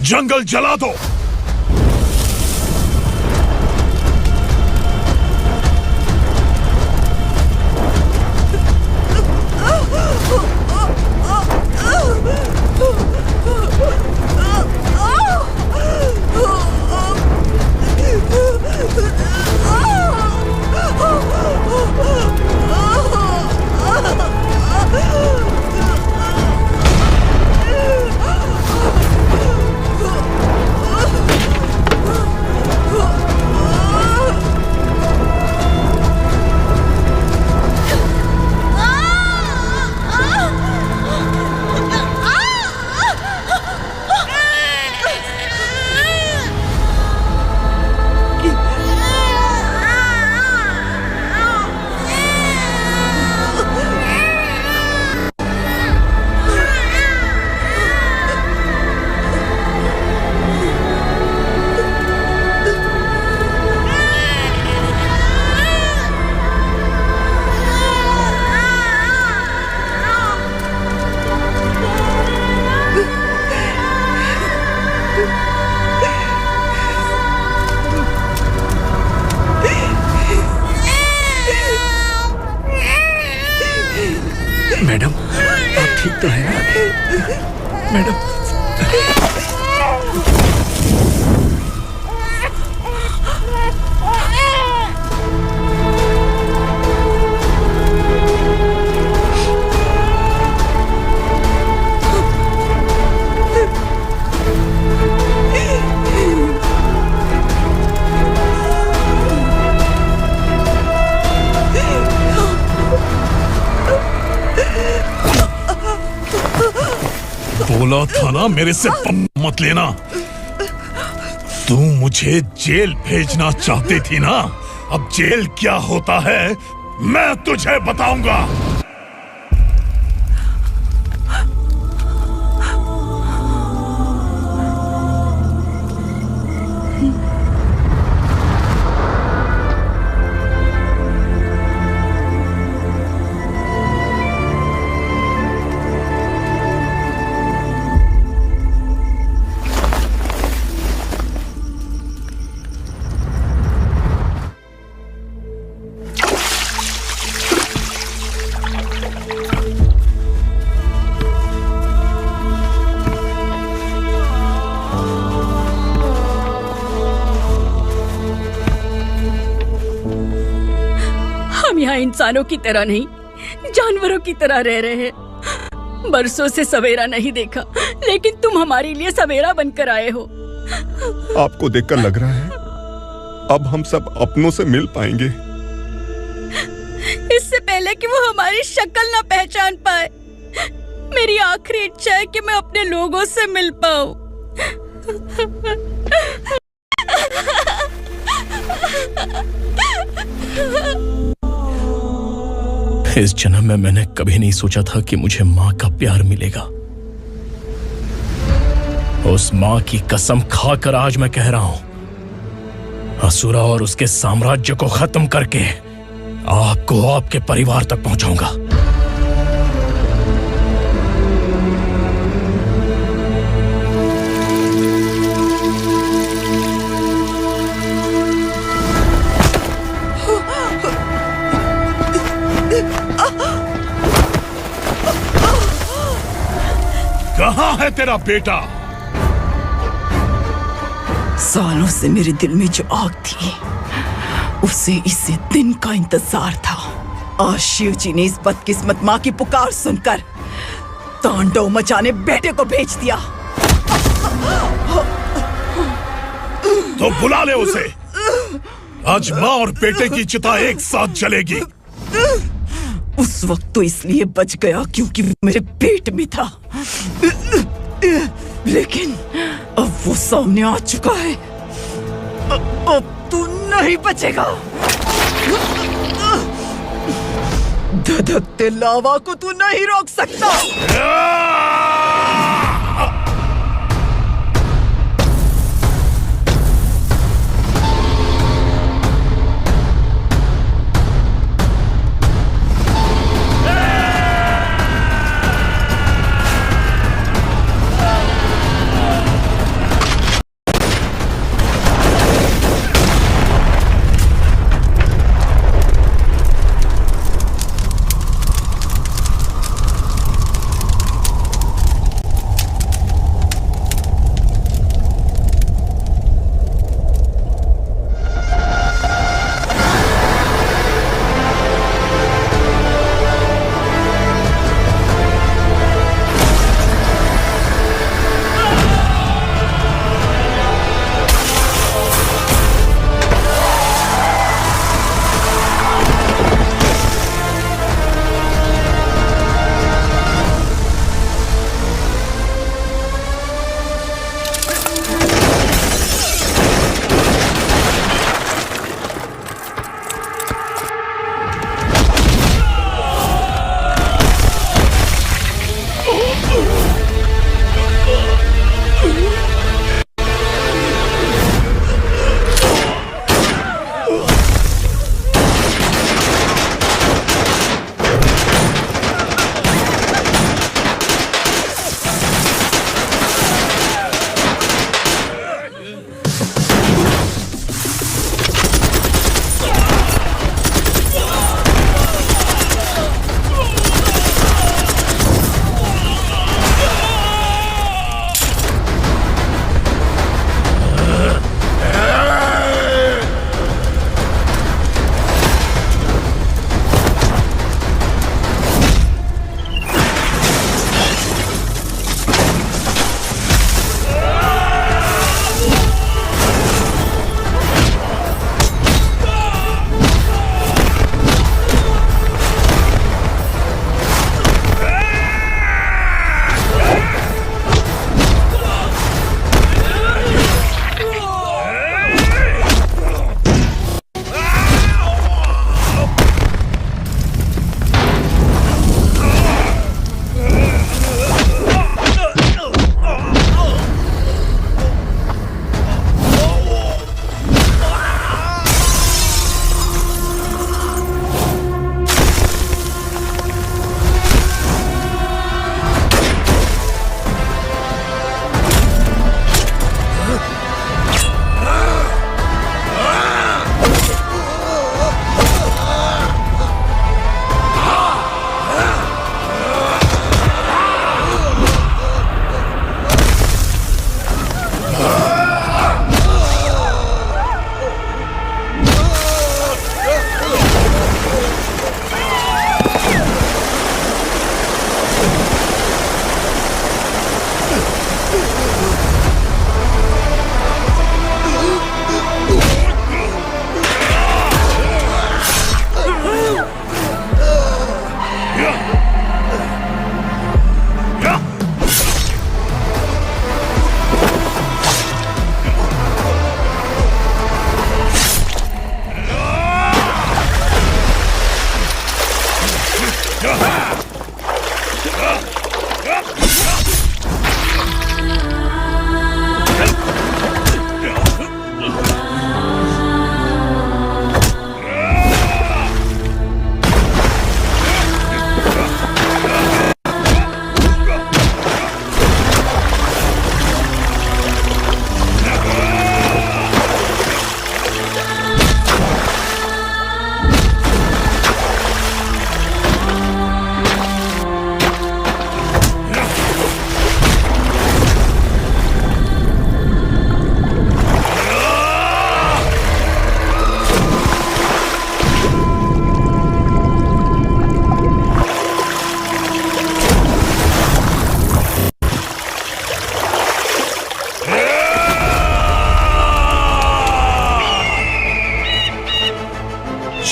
जंगल जला दो। मैडम, आप ठीक तो हैं ना? मैडम, बोला था ना मेरे से मत लेना। तू मुझे जेल भेजना चाहती थी ना, अब जेल क्या होता है मैं तुझे बताऊंगा। यहाँ इंसानों की तरह नहीं, जानवरों की तरह रह रहे हैं। बरसों से सवेरा नहीं देखा, लेकिन तुम हमारे लिए सवेरा बनकर आए हो। आपको देखकर लग रहा है अब हम सब अपनों से मिल पाएंगे। इससे पहले कि वो हमारी शक्ल ना पहचान पाए, मेरी आखिरी इच्छा है कि मैं अपने लोगों से मिल पाऊं। इस जन्म में मैंने कभी नहीं सोचा था कि मुझे माँ का प्यार मिलेगा। उस माँ की कसम खाकर आज मैं कह रहा हूं, असुरा और उसके साम्राज्य को खत्म करके आपको आपके परिवार तक पहुंचाऊंगा। कहाँ है तेरा बेटा? सालों से मेरे दिल में जो आग थी, उसे इसी दिन का इंतजार था। आज शिव जी ने इस बदकिस्मत माँ की पुकार सुनकर तांडव मचाने बेटे को भेज दिया। तो बुला ले उसे। आज माँ और बेटे की चिता एक साथ जलेगी। उस वक्त तो इसलिए बच गया क्योंकि वो मेरे पेट में था, लेकिन अब वो सामने आ चुका है। अब तू नहीं बचेगा। धधकते लावा को तू नहीं रोक सकता।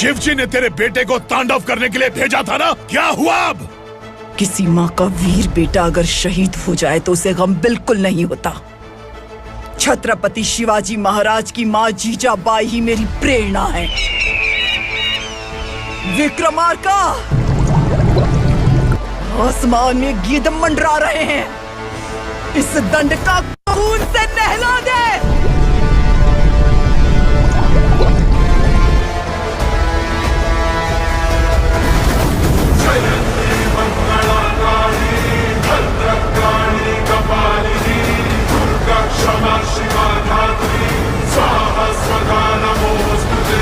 शिवजी ने तेरे बेटे को तांडव करने के लिए भेजा था ना, क्या हुआ अब? किसी माँ का वीर बेटा अगर शहीद हो जाए तो उसे गम बिल्कुल नहीं होता। छत्रपति शिवाजी महाराज की माँ जीजाबाई ही मेरी प्रेरणा है। विक्रमार्का, आसमान में गिद्ध मंडरा रहे हैं, इस दंड का खून से नहला दे। क्षमा शिवा धात्री स्वाहा स्वधा नमोस्तुते।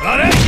अरे